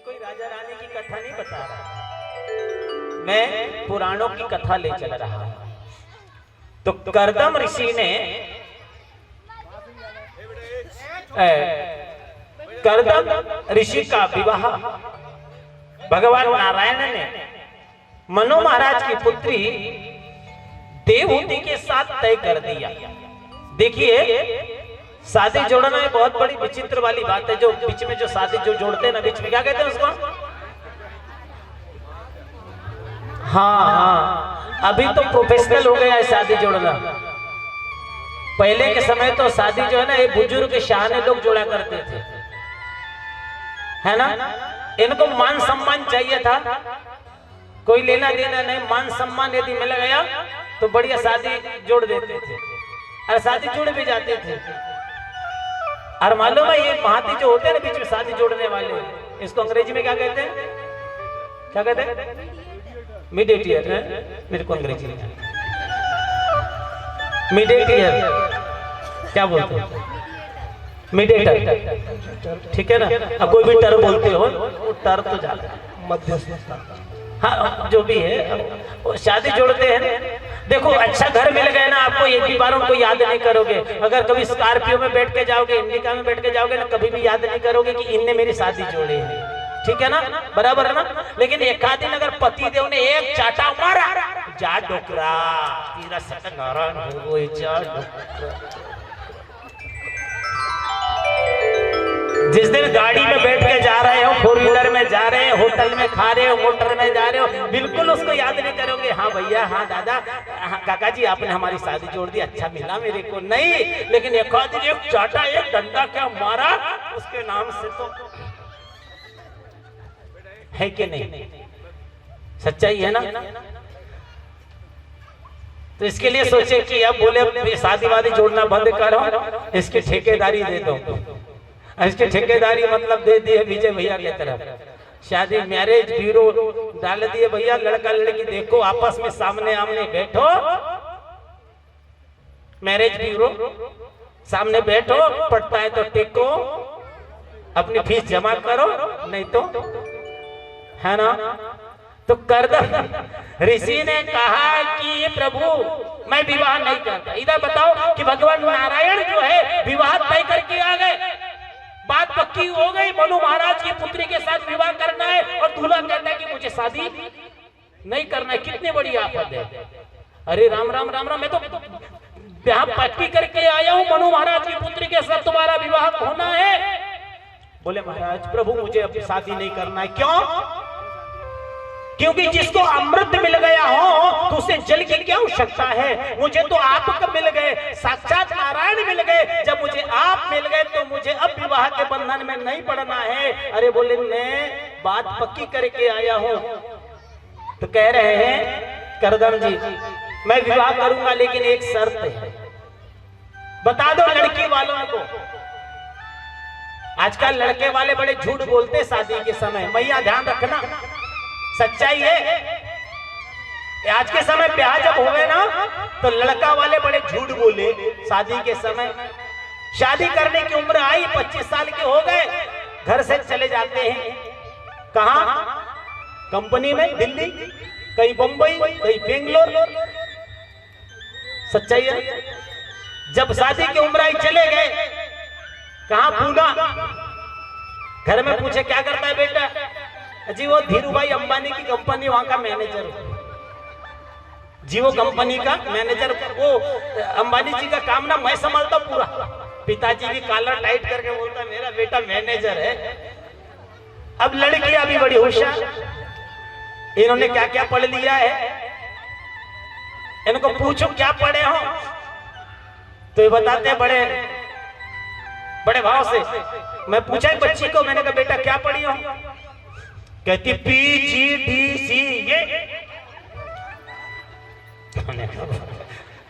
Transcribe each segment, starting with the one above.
कोई राजा रानी की कथा नहीं बता रहा, मैं पुराणों की कथा ले चल रहा हूं। तो कर्दम ऋषि ने कर्दम ऋषि का विवाह भगवान नारायण ने मनु महाराज की पुत्री देवहूति के साथ तय कर दिया। देखिए, शादी जोड़ना है बहुत बड़ी विचित्र वाली बात है। जो बीच में जो शादी जो जोड़ते हैं ना, बीच में क्या कहते हैं उसको? हाँ, अभी तो प्रोफेशनल हो गया है शादी जोड़ना। पहले के समय तो शादी जो है ना, ये बुजुर्ग शाने लोग जोड़ा करते थे, है ना। इनको मान सम्मान चाहिए था, कोई लेना देना नहीं, मान सम्मान यदि मिल गया तो बढ़िया शादी जोड़ देते थे, और शादी जुड़ भी जाते थे। और मालूम है, ये महाती जो होते हैं ना बीच में शादी जोड़ने वाले, इसको अंग्रेजी में क्या कहते हैं? क्या कहते हैं? मीडिएटर है। मेरे को अंग्रेजी में मीडिएटर क्या बोलते हैं? मीडिएटर, ठीक है ना। अब कोई भी टर बोलते हो, वो टर तो जाता है मध्यस्थ। हाँ, जो भी है, वो शादी जोड़ते हैं। देखो, अच्छा घर मिल गया ना आपको, एक भी बार उनको याद नहीं करोगे। अगर कभी स्कॉर्पियो में बैठ के जाओगे, इंडिका में बैठ के जाओगे ना, कभी भी याद नहीं करोगे कि इनने मेरी शादी जोड़ी है, ठीक है ना, बराबर है ना। लेकिन एक आध दिन अगर पति देव ने एक चाटा मारा, जा डोकरा तेरा सत्यनारायण हो गई, जा डोकरा। जिस दिन गाड़ी में बैठ के जा रहे हो, फोर व्हीलर में जा रहे हो, होटल में खा रहे हो, मोटर में जा रहे हो, बिल्कुल उसको याद नहीं करोगे। हाँ भैया, हाँ दादा, हाँ काका जी, आपने हमारी शादी जोड़ दी, अच्छा मिला मेरे को, नहीं। लेकिन एक दिन एक चाटा, एक डंडा क्या मारा उसके नाम से, तो है कि नहीं? सच्चाई है ना। तो इसके लिए सोचे कि अब बोले शादी वादी जोड़ना बंद करो, इसकी ठेकेदारी दे दो। इसकी ठेकेदारी मतलब दे दिए विजय भैया की तरफ। शादी मैरिज ब्यूरो डाल दिए भैया, लड़का लड़की देखो आपस में सामने आमने बैठो, मैरिज ब्यूरो सामने बैठो, पड़ता है तो टेको, अपनी फीस जमा करो, नहीं तो, है ना। तो कर्दम ऋषि ने कहा कि प्रभु मैं विवाह नहीं करता। इधर बताओ कि भगवान नारायण जो है विवाह तय करके आ गए, बात पक्की हो गई, मनु महाराज की पुत्री के साथ विवाह करना है, और दूल्हा कहता है कि मुझे शादी नहीं करना है। कितनी बड़ी आफत है। अरे राम राम राम राम, मैं तो विवाह पक्की करके आया हूं, मनु महाराज की पुत्री के साथ तुम्हारा विवाह होना है। बोले महाराज प्रभु मुझे अब शादी नहीं करना है। क्यों? क्योंकि जिसको अमृत मिल गया हो तो उसे जल की क्या आवश्यकता है। मुझे तो आप मिल गए, साक्षात नारायण मिल गए। जब मुझे आप मिल गए तो मुझे अब विवाह के बंधन में नहीं पड़ना है। अरे बोले मैं बात पक्की करके आया हूं। तो कह रहे हैं कर्दम जी मैं विवाह करूंगा, लेकिन एक शर्त है, बता दो लड़की वालों को। आजकल लड़के वाले बड़े झूठ बोलते शादी के समय, मैया ध्यान रखना, सच्चाई है। आज के समय ब्याह जब होवे ना तो लड़का वाले बड़े झूठ बोले शादी के समय। शादी करने की उम्र आई, 25 साल के हो गए, घर से चले जाते हैं। कहां? कंपनी में, दिल्ली, कहीं बंबई, कहीं बेंगलोर। सच्चाई है। जब शादी की उम्र आई चले गए, कहां? पूना। घर में पूछे क्या करता है बेटा? जी वो धीरू भाई अंबानी की कंपनी, वहां का मैनेजर जी, वो कंपनी का मैनेजर। वो अंबानी जी का काम ना मैं संभालता पूरा। पिताजी भी कॉलर टाइट करके बोलता मेरा बेटा मैनेजर है। अब लड़की अभी बड़ी होशियार, इन्होंने क्या क्या पढ़ लिया है, इनको पूछो क्या पढ़े हो तो ये बताते बड़े बड़े भाव से। मैं पूछा बच्ची को, मैंने कहा बेटा क्या पढ़ी हो? कहती PGDC। ये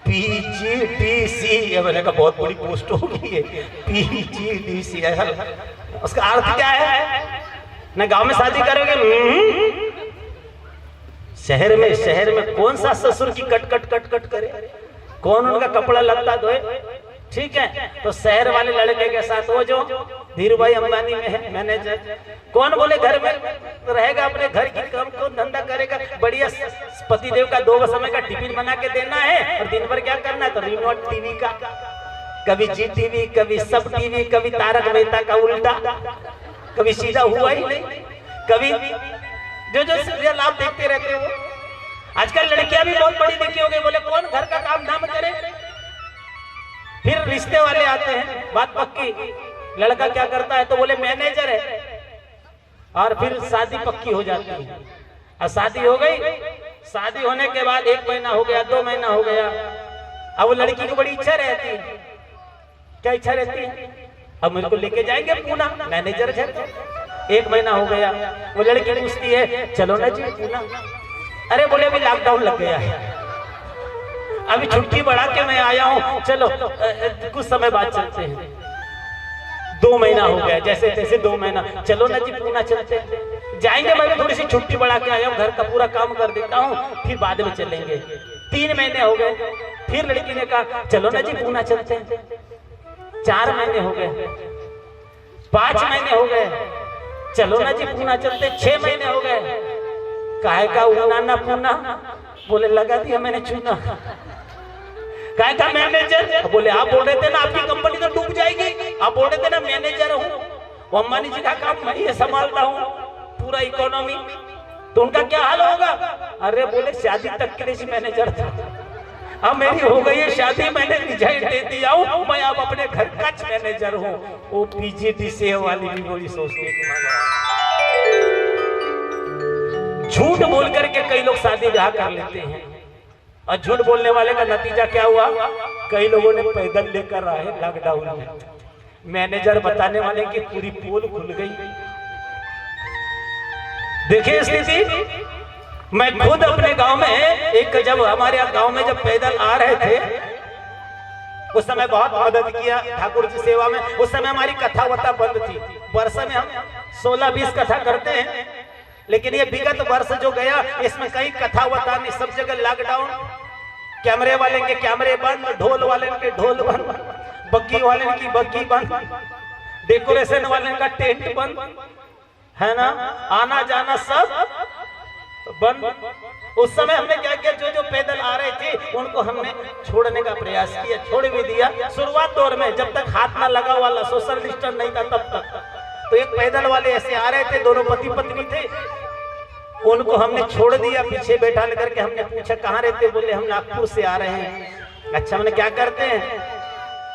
PGDC, मैंने कहा बहुत बड़ी पोस्ट होगी ये, PGDC। उसका अर्थ क्या है? ना गांव में शादी करोगे? शहर में कौन सा ससुर की कट कट कट कट करे, कौन उनका कपड़ा लगता धोए, ठीक है। तो शहर वाले लड़के के साथ वो जो धीरू भाई अंबानी में है मैनेजर। कौन बोले घर में रहेगा, अपने घर की काम को धंधा करेगा, बढ़िया पतिदेव का 2 समय का टिफिन बना के देना है और दिन भर क्या करना है, तो रिमोट टीवी का, कभी जी टीवी, कभी सब टीवी, कभी तारक मेहता का उल्टा, कभी सीधा हुआ ही नहीं, कभी जो जो सीरियल आप देखते रहते हो। आजकल लड़कियां भी बहुत बड़ी देखी होगी, बोले कौन घर का काम धाम करे। फिर रिश्ते वाले आते हैं, बात पक्की, लड़का क्या करता है तो बोले मैनेजर है, और फिर शादी पक्की हो जाती है। और शादी हो गई, शादी होने के बाद 1 महीना हो गया, 2 महीना हो गया, अब वो लड़की को बड़ी इच्छा रहती है। क्या इच्छा रहती है, अब मेरे को लेके जाएंगे पूना, मैनेजर है। 1 महीना हो गया, वो लड़की पूछती है चलो ना जी पूना। अरे बोले अभी लॉकडाउन लग गया है, अभी छुट्टी बढ़ा के मैं आया हूँ, चलो कुछ समय बाद चलते हैं। 2 महीना हो गया, जैसे तैसे 2 महीना, चलो ना जी पूना चलते हैं। जाएंगे, मैं भी थोड़ी सी छुट्टी बढ़ा के आया हूँ, घर का पूरा काम कर देता हूँ, फिर बाद में चलेंगे। 3 महीने हो गए, फिर लड़की ने कहा चलो ना जी पूना चलते हैं। 4 महीने हो गए, 5 महीने हो गए, चलो ना जी पूना चलते। 6 महीने हो गए, काहे का ऊना ना पूना, बोले लगा दिया मैंने चूना। काहे का मैनेजर, बोले आप बोल रहे थे ना आपकी कंपनी तो डूब जाएगी, आप बोल रहे थे ना मैनेजर हूँ, वो अंबानी जी का काम मैं ये संभालता हूँ पूरा इकोनॉमी, तो उनका क्या हाल होगा। अरे बोले शादी तक के लिए मैनेजर था, अब मेरी हो गई है शादी, मैंने रिजाइन दे दिया हूँ, मैं अब अपने घर का मैनेजर हूँ। वो पीजीडीसीए वाली भी बड़ी सोचती है। झूठ बोल करके कई लोग शादी ब्याह कर लेते हैं, और झूठ बोलने वाले का नतीजा क्या हुआ, कई लोगों ने पैदल लेकर आए लॉकडाउन में, मैनेजर बताने वाले की पूरी पोल खुल गई। देखिए स्थिति, मैं खुद अपने गांव में एक, जब हमारे गांव में जब पैदल आ रहे थे, उस समय बहुत मदद किया ठाकुर जी सेवा में। उस समय हमारी कथा वथा बंद थी, वर्ष में हम 16-20 कथा करते हैं, लेकिन ये विगत वर्ष जो गया इसमें कई कथा वथा नहीं, सब जगह लॉकडाउन, कैमरे वाले के कैमरे बंद, ढोल वाले के ढोल बंद, बग्गी वाले की बग्गी बंद, डेकोरेशन वाले का टेंट बंद, है ना, आना जाना सब बंद। उस समय हमने क्या किया, जो जो पैदल आ रहे थे उनको हमने छोड़ने का प्रयास किया, छोड़ भी दिया। शुरुआत दौर में जब तक हाथ ना लगा वाला सोशल डिस्टेंस नहीं था तब तक, तो एक पैदल वाले ऐसे आ रहे थे, दोनों पति पत्नी थे, उनको हमने छोड़ दिया, पीछे बैठा लेकर के। हमने पूछा कहाँ रहते, बोले हम नागपुर से आ रहे हैं। अच्छा हमने क्या करते हैं,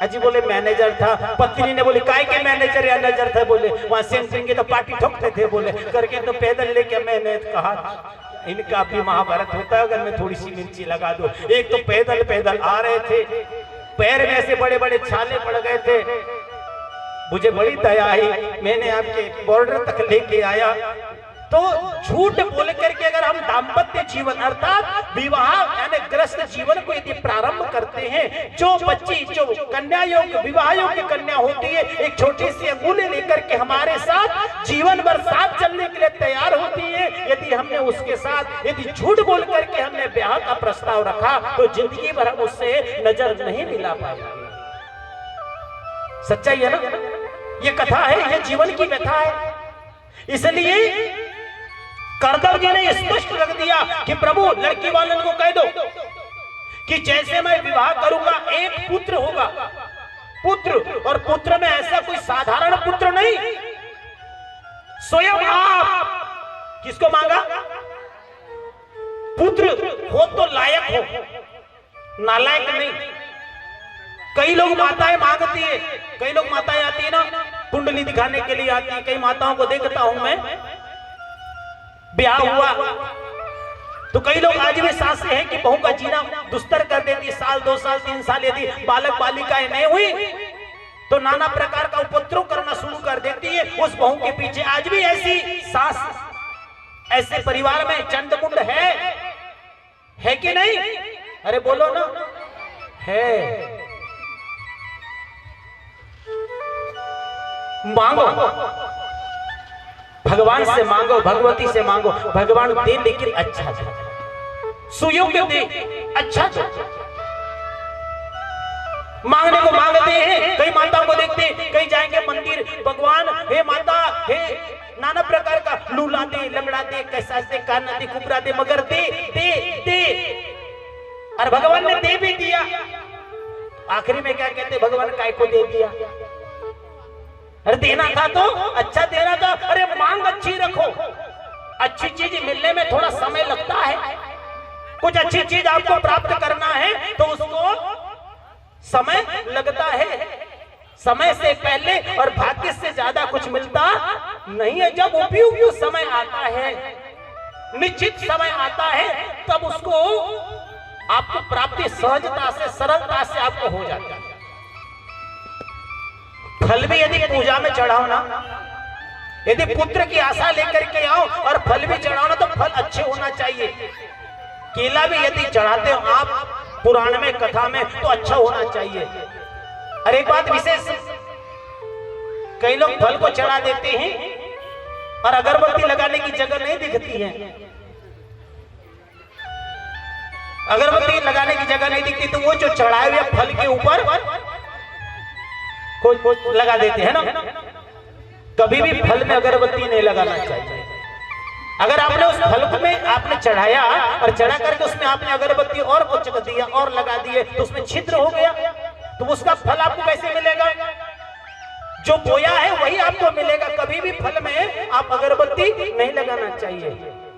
अजी बोले मैनेजर था। पत्नी ने बोली काय के मैनेजर या नजर था, बोले वहां सेंट्रिंग की तो पार्टी ठोकते थे, बोले करके तो पैदल लेके। मैंने कहा इनका भी महाभारत होता है अगर मैं थोड़ी सी मिर्ची लगा दूं। एक तो पैदल पैदल आ रहे थे, पैर में ऐसे बड़े बड़े छाले पड़ गए थे, मुझे बड़ी दया आई, मैंने आपके बॉर्डर तक लेके आया। तो झूठ बोल करके अगर हम दाम्पत्य जीवन अर्थात विवाह यानी ग्रस्त जीवन को यदि प्रारंभ करते हैं, जो बच्ची जो कन्या योग्य विवाह योग्य कन्या होती है, एक छोटी सी अंगुली लेकर के हमारे साथ जीवन भर साथ चलने के लिए तैयार होती है, यदि हमने उसके साथ यदि झूठ बोल करके हमने ब्याह का प्रस्ताव रखा तो जिंदगी भर हम उससे नजर नहीं मिला पाएंगे। सच्चाई है ना, ये कथा है, ये जीवन की कथा है। इसलिए कर्दव जी ने स्पष्ट रख दिया कि प्रभु लड़की वालों को कह दो कि जैसे मैं विवाह करूंगा एक पुत्र होगा, पुत्र, और पुत्र में ऐसा कोई साधारण पुत्र नहीं, स्वयं आप किसको मांगा, पुत्र हो तो लायक हो, नालायक नहीं। कई लोग माताएं मांगती है, कई लोग माताएं आती है ना कुंडली दिखाने के लिए आती है, कई माताओं को देखता हूं मैं, ब्याह हुआ तो कई लोग आज भी सासे हैं कि बहू का जीना दुस्तर कर देती, साल 2 साल 3 साल यदि बालक बालिकाएं नहीं हुई तो नाना प्रकार का उपद्रव करना शुरू कर देती है उस बहू के पीछे। आज भी ऐसी सास ऐसे परिवार में चंडमुंड है कि नहीं, अरे बोलो ना, है। मांगो, भगवान से मांगो, भगवती से मांगो, भगवान दे लेकिन अच्छा दे, सुयोग्य दे, अच्छा दे। मांगने को मांगते हैं। कई माताओं को देखते हैं, कई जाएंगे मंदिर, भगवान हे माता हे नाना प्रकार का लूला दे, लंगड़ा दे, कैसा दे, काना दे, कुबरा दे, मगर दे दे दे। और भगवान ने दे भी दिया। आखिरी में क्या कहते, भगवान काय को दे दिया? अरे देना था तो अच्छा देना था। अरे मांग अच्छी रखो। अच्छी चीज मिलने में थोड़ा समय लगता है। कुछ अच्छी चीज आपको प्राप्त करना है तो उसको समय लगता है। समय से पहले और भाग्य से ज्यादा कुछ मिलता नहीं है। जब उपयुक्त समय आता है, निश्चित समय आता है, तब उसको आपको प्राप्ति सहजता से, सरलता से आपको हो जाता है। फल भी यदि पूजा में चढ़ाओ ना, यदि पुत्र की आशा लेकर के आओ और फल भी चढ़ाओ ना, तो फल अच्छे होना चाहिए। केला भी यदि चढ़ाते हो आप पुराण में, कथा में, तो अच्छा होना चाहिए। और एक बात विशेष, कई लोग फल को चढ़ा देते हैं और अगरबत्ती लगाने की जगह नहीं दिखती है। अगरबत्ती लगाने की जगह नहीं दिखती तो वो जो चढ़ाए हुए फल के ऊपर कोई लगा देते हैं ना। कभी भी फल में अगरबत्ती नहीं लगाना चाहिए। अगर आपने उस फल में आपने चढ़ाया और चढ़ा करके उसमें आपने अगरबत्ती और कुछ दिया और लगा दिए तो उसमें छिद्र हो गया, तो उसका फल आपको कैसे मिलेगा? जो बोया है वही आपको मिलेगा। कभी भी फल में आप अगरबत्ती नहीं लगाना चाहिए।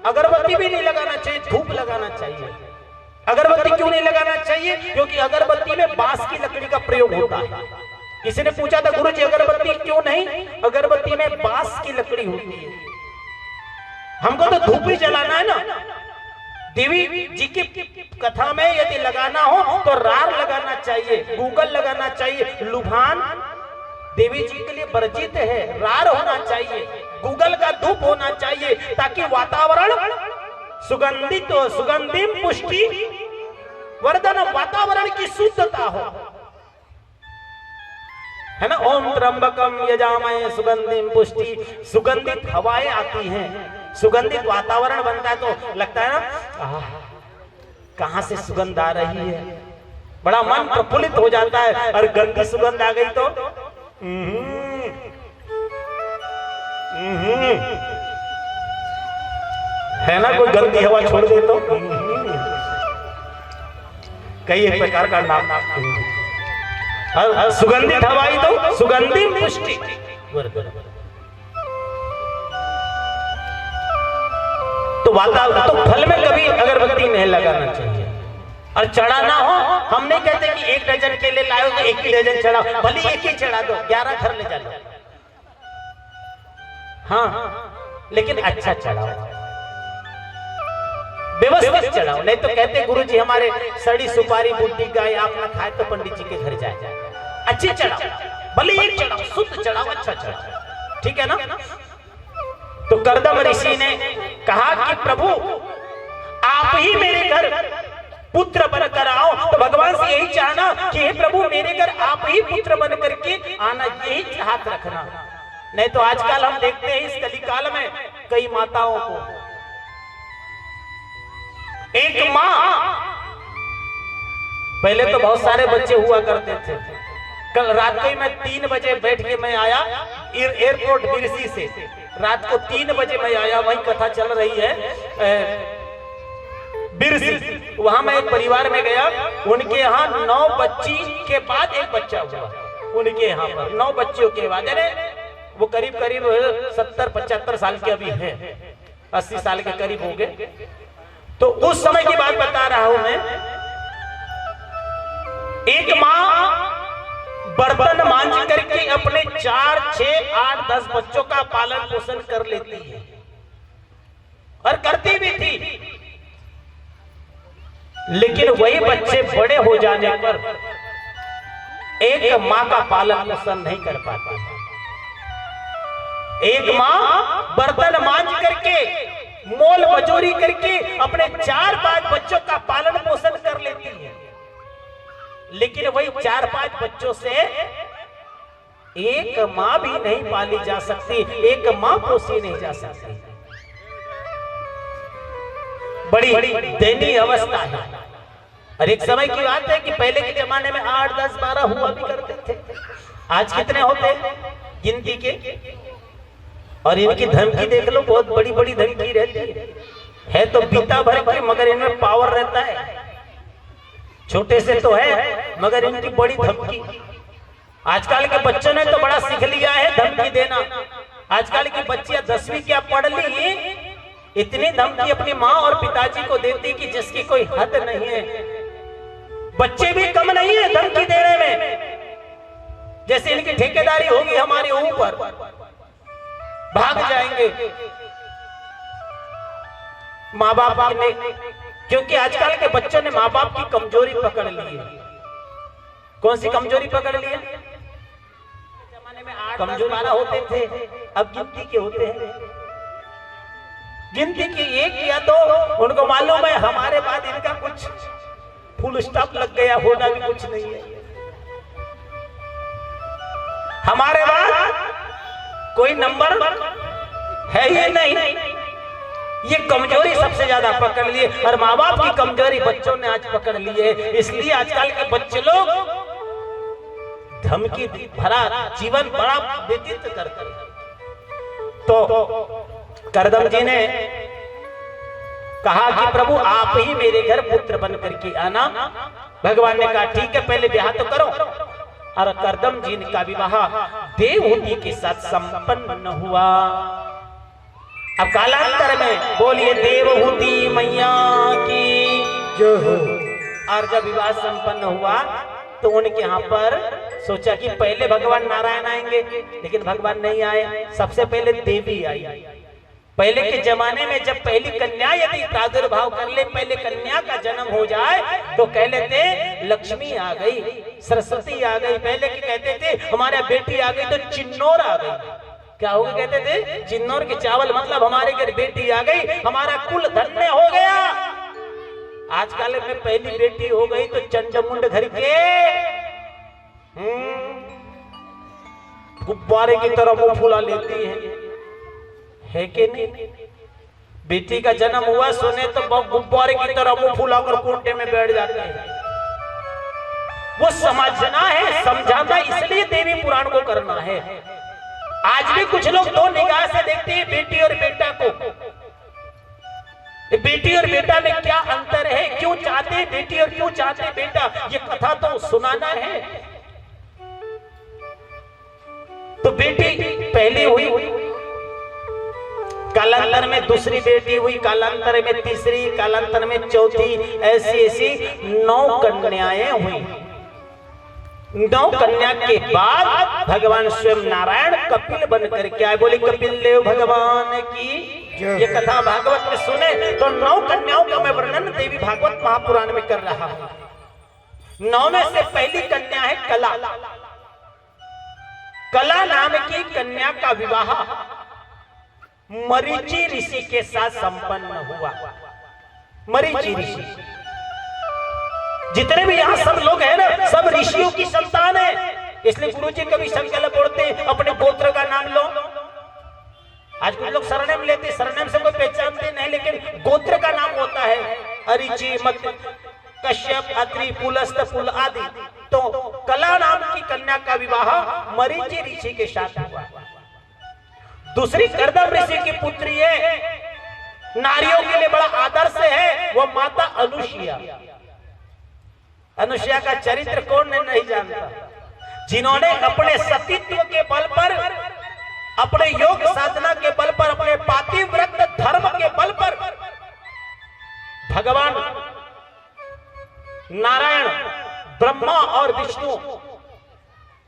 अगरबत्ती भी नहीं लगाना चाहिए, धूप लगाना चाहिए। अगरबत्ती क्यों नहीं लगाना चाहिए? क्योंकि अगरबत्ती में बांस की लकड़ी का प्रयोग होता है। किसी ने पूछा था, गुरु जी अगरबत्ती क्यों नहीं? अगरबत्ती में बांस की लकड़ी होती है। हमको तो धूप ही जलाना है ना। देवी जी की कथा में यदि लगाना हो तो रार लगाना चाहिए, गूगल लगाना चाहिए। लुभान देवी जी के लिए वर्जित है। रार होना चाहिए, गूगल का धूप होना चाहिए, ताकि वातावरण सुगंधित हो। सुगंधिम पुष्टि वर्धन, वातावरण की शुद्धता हो, है ना। ओम त्र्यंबकम यजामहे सुगंधिम पुष्टि। सुगंधित हवाएं आती हैं, सुगंधित वातावरण बनता है तो लगता है ना कहां से सुगंध आ रही है, बड़ा मन प्रफुल्लित हो जाता है। और गंदी सुगंध आ गई तो है ना, कोई गंदी हवा छोड़ दे तो कई एक प्रकार का नाम। सुगंधित हवाई तो सुगंधिम पुष्टि। तो वातावरण, तो फल में कभी अगरबत्ती नहीं लगाना चाहिए। और चढ़ाना हो, हम नहीं कहते कि 1 डजन केले लाओ तो 1 ही डजन चढ़ाओ, भले 1 ही चढ़ा दो, 11 घर ले जा लो। हाँ, लेकिन अच्छा चढ़ाओ, व्यवस्थित चढ़ाओ। नहीं तो कहते गुरु जी हमारे सड़ी सुपारी बुड्ढी गाय आप ना खाए तो पंडित जी के घर जाए। अच्छी चढ़ाओ, भले 1 चढ़ाओ, शुद्ध चढ़ाओ, अच्छा चढ़ाओ, ठीक है ना। तो कर्दम ऋषि ने कहा कि प्रभु आप ही मेरे घर पुत्र बनकर आओ। तो भगवान से यही चाहना कि हे प्रभु मेरे घर आप ही पुत्र बन करके आना, यही चाहत रखना। नहीं तो आजकल हम देखते हैं इस कलिकाल में कई माताओं को, एक माँ, पहले तो बहुत सारे बच्चे हुआ करते थे। कल रात को ही मैं 3 बजे बैठ के मैं आया एयरपोर्ट बिरसी से, रात को 3 बजे मैं आया, वही कथा चल रही है बिरसी। वहां मैं एक परिवार में गया, उनके यहाँ 9 बच्ची के बाद एक बच्चा हुआ। उनके यहाँ पर 9 बच्चियों के बाद, वो करीब 70-75 साल के अभी हैं, 80 साल के करीब हो गए। तो उस समय की बात बता रहा हूं मैं। एक माँ बर्तन मांझ करके अपने 4, 6, 8, 10 बच्चों का पालन पोषण कर लेती है और करती भी थी। लेकिन वही बच्चे बड़े हो जाने पर एक माँ का पालन पोषण नहीं कर पाती। एक माँ बर्तन मांझ करके, मोल मजूरी करके अपने 4-5 बच्चों का पालन पोषण कर लेती है, लेकिन वही 4-5 बच्चों से एक माँ भी नहीं पाली जा सकती, एक माँ पोसी नहीं जा सकती। बड़ी दयनीय अवस्था है। और एक समय की बात है कि पहले के जमाने में 8, 10, 12 हुआ भी करते थे। आज कितने होते हैं गिनती के? और इनकी धमकी देख लो, बहुत बड़ी बड़ी धमकी रहती है तो बीता भर के, मगर इनमें पावर रहता है। छोटे से तो है मगर इनकी बड़ी धमकी। आजकल के बच्चों ने तो बड़ा सीख लिया है धमकी देना। आजकल की बच्चियां 10वीं क्या पढ़ ली, इतनी धमकी अपनी माँ और पिताजी को देती कि जिसकी कोई हद नहीं है। बच्चे भी कम नहीं है धमकी देने में। जैसे इनकी ठेकेदारी होगी हमारे ऊपर, भाग जाएंगे माँ बाप ने, क्योंकि आजकल के बच्चों ने माँ बाप की कमजोरी पकड़ ली है। कौन सी कमजोरी पकड़ ली है? जमाने में 8, 10, 12 होते थे, अब गिनती के होते हैं। गिनती की 1 या 2, उनको मालूम है हमारे बाद इनका कुछ फुल स्टॉप लग गया, होना भी कुछ नहीं है। हमारे बाद कोई नंबर है ही नहीं। ये कमजोरी सबसे ज्यादा पकड़ लिए, और माँ बाप की कमजोरी बच्चों ने आज पकड़ ली है। इसलिए आजकल के बच्चे लोग धमकी भरा जीवन बड़ा व्यतीत करते हैं। तो करदम जी ने कहा कि प्रभु आप ही मेरे घर पुत्र बन करके आना। भगवान ने कहा ठीक है, पहले ब्याह तो करो। और करदम जी का विवाह देवहूति के साथ संपन्न हुआ। अब कालांतर में बोलिए देवहूति मैया की जय हो। और जब विवाह संपन्न हुआ तो उनके यहाँ पर सोचा कि पहले भगवान नारायण आएंगे, लेकिन भगवान नहीं आए। सबसे पहले देवी आई। पहले के जमाने में जब पहली कन्या यदि प्रादुर्भाव कर ले, पहले कन्या का जन्म हो जाए तो कह लेते लक्ष्मी आ गई, सरस्वती आ गई। पहले के कहते थे हमारे बेटी आ गई तो चिन्नौर आ गई। क्या होगा कहते थे? चिन्नौर के चावल, मतलब हमारे घर बेटी आ गई, हमारा कुल धन्य हो गया। आजकल में पहली बेटी हो गई तो चंडमुंड घर के गुब्बारे की तरह मुंह फुला लेती है कि नहीं? बेटी का जन्म हुआ सुने तो गुब्बारे की तरह मुंह फुलाकर कोटे में बैठ जाते हैं। वो समझना है, समझाना इसलिए देवी पुराण को करना है। आज भी कुछ लोग 2 निगाह से देखते हैं बेटी और बेटा को। बेटी और बेटा में क्या अंतर है, क्यों चाहते बेटी और क्यों चाहते बेटा, ये कथा तो सुनाना है। तो बेटी पहली हुई, कालांतर में दूसरी बेटी हुई, कालांतर में तीसरी, कालांतर में चौथी, ऐसी 9 कन्याएं हुई। 9 कन्या के बाद भगवान स्वयं नारायण कपिल बन करके आए। बोले कपिल देव भगवान की। ये कथा भागवत में सुने तो 9 कन्याओं का मैं वर्णन देवी भागवत महापुराण में कर रहा हूं। 9 में से पहली कन्या है कला। कला नाम की कन्या का विवाह मरीचि ऋषि के साथ संपन्न हुआ। मरीचि ऋषि, जितने भी यहाँ सब लोग हैं ना, सब ऋषियों की संतान है। इसलिए गुरुजी कभी संकल्प बोलते अपने गोत्र का नाम लो। आज कुछ लोग सरनेम लेते, सरनेम से कोई पहचानते नहीं, लेकिन गोत्र का नाम होता है। अरिचि, मत, कश्यप, अत्रि, पुलस्त, पुल आदि। तो कला नाम की कन्या का विवाह मरीचि ऋषि के साथ हुआ। दूसरी करदम ऋषि की पुत्री है, नारियों के लिए बड़ा आदर्श है, वो माता अनुसुईया। अनुसुईया का चरित्र कौन नहीं जानता, जिन्होंने अपने सतीत्व के बल पर, अपने योग साधना के बल पर, अपने पातिव्रत धर्म के बल पर भगवान नारायण, ब्रह्मा और विष्णु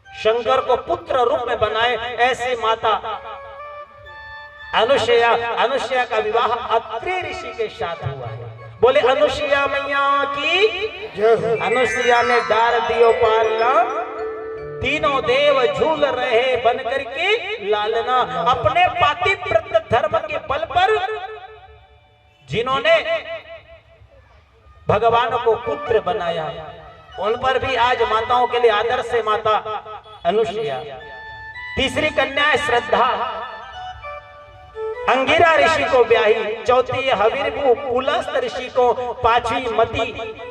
शंकर को पुत्र रूप में बनाए। ऐसी माता अनुसुईया, अनुसुईया का विवाह अत्रि ऋषि के साथ हुआ है। बोले अनुसुईया मैया की। अनुसुईया ने डार दियो पालना, तीनों देव झूल रहे बन करके लालना। अपने पातिव्रत धर्म के बल पर जिन्होंने भगवान को पुत्र बनाया, उन पर भी आज माताओं के लिए आदर्श है माता अनुसुईया। तीसरी कन्या है श्रद्धा। अंगिरा ऋषि को ब्याही, चौथी हविर्भु पुलस्त ऋषि को, पांचवी मति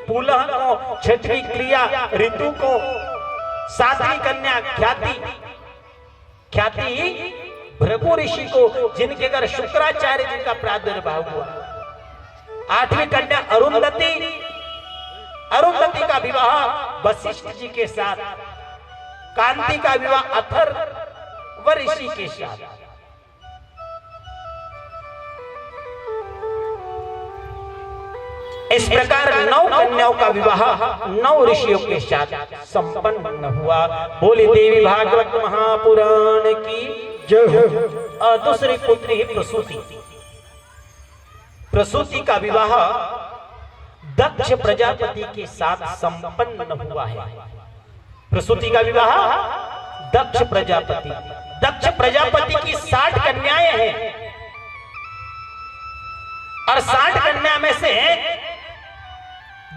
पुलह को, छठवीं क्रिया ऋतु को, सातवीं कन्या ख्याति भृगु ऋषि को, जिनके घर शुक्राचार्य जी का प्रादुर्भाव हुआ। आठवीं कन्या अरुंधति का विवाह वशिष्ठ जी के साथ, कांति का विवाह अथर्व ऋषि के साथ। इस प्रकार 9 कन्याओं का विवाह 9 ऋषियों के साथ संपन्न हुआ। बोली देवी भागवत महापुराण की जय। और दूसरी पुत्री प्रसूति का विवाह दक्ष प्रजापति के साथ संपन्न हुआ है। प्रसूति का विवाह दक्ष प्रजापति की 60 कन्याएं हैं और 60 कन्या में से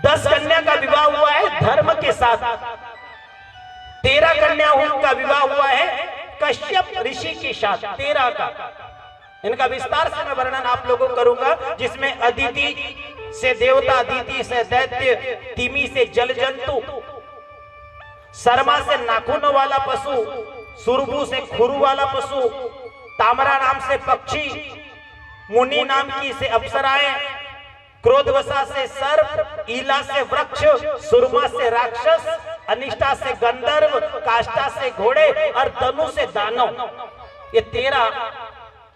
10 कन्या का विवाह हुआ है धर्म के साथ, 13 कन्याओं का विवाह हुआ है कश्यप ऋषि के साथ। 13 का इनका विस्तार से मैं वर्णन आप लोगों को करूंगा, जिसमें अदिति से देवता, अदिति से दैत्य, तिमी से जल जंतु, शर्मा से नाखून वाला पशु, सुरभु से खुरू वाला पशु, तामरा नाम से पक्षी, मुनि नाम की से अप्सराएं, क्रोधवसा से सर्प, ईला से वृक्ष, सुरमा से राक्षस, अनिष्टा से गंधर्व, काष्टा से घोड़े और धनु से दानव। ये 13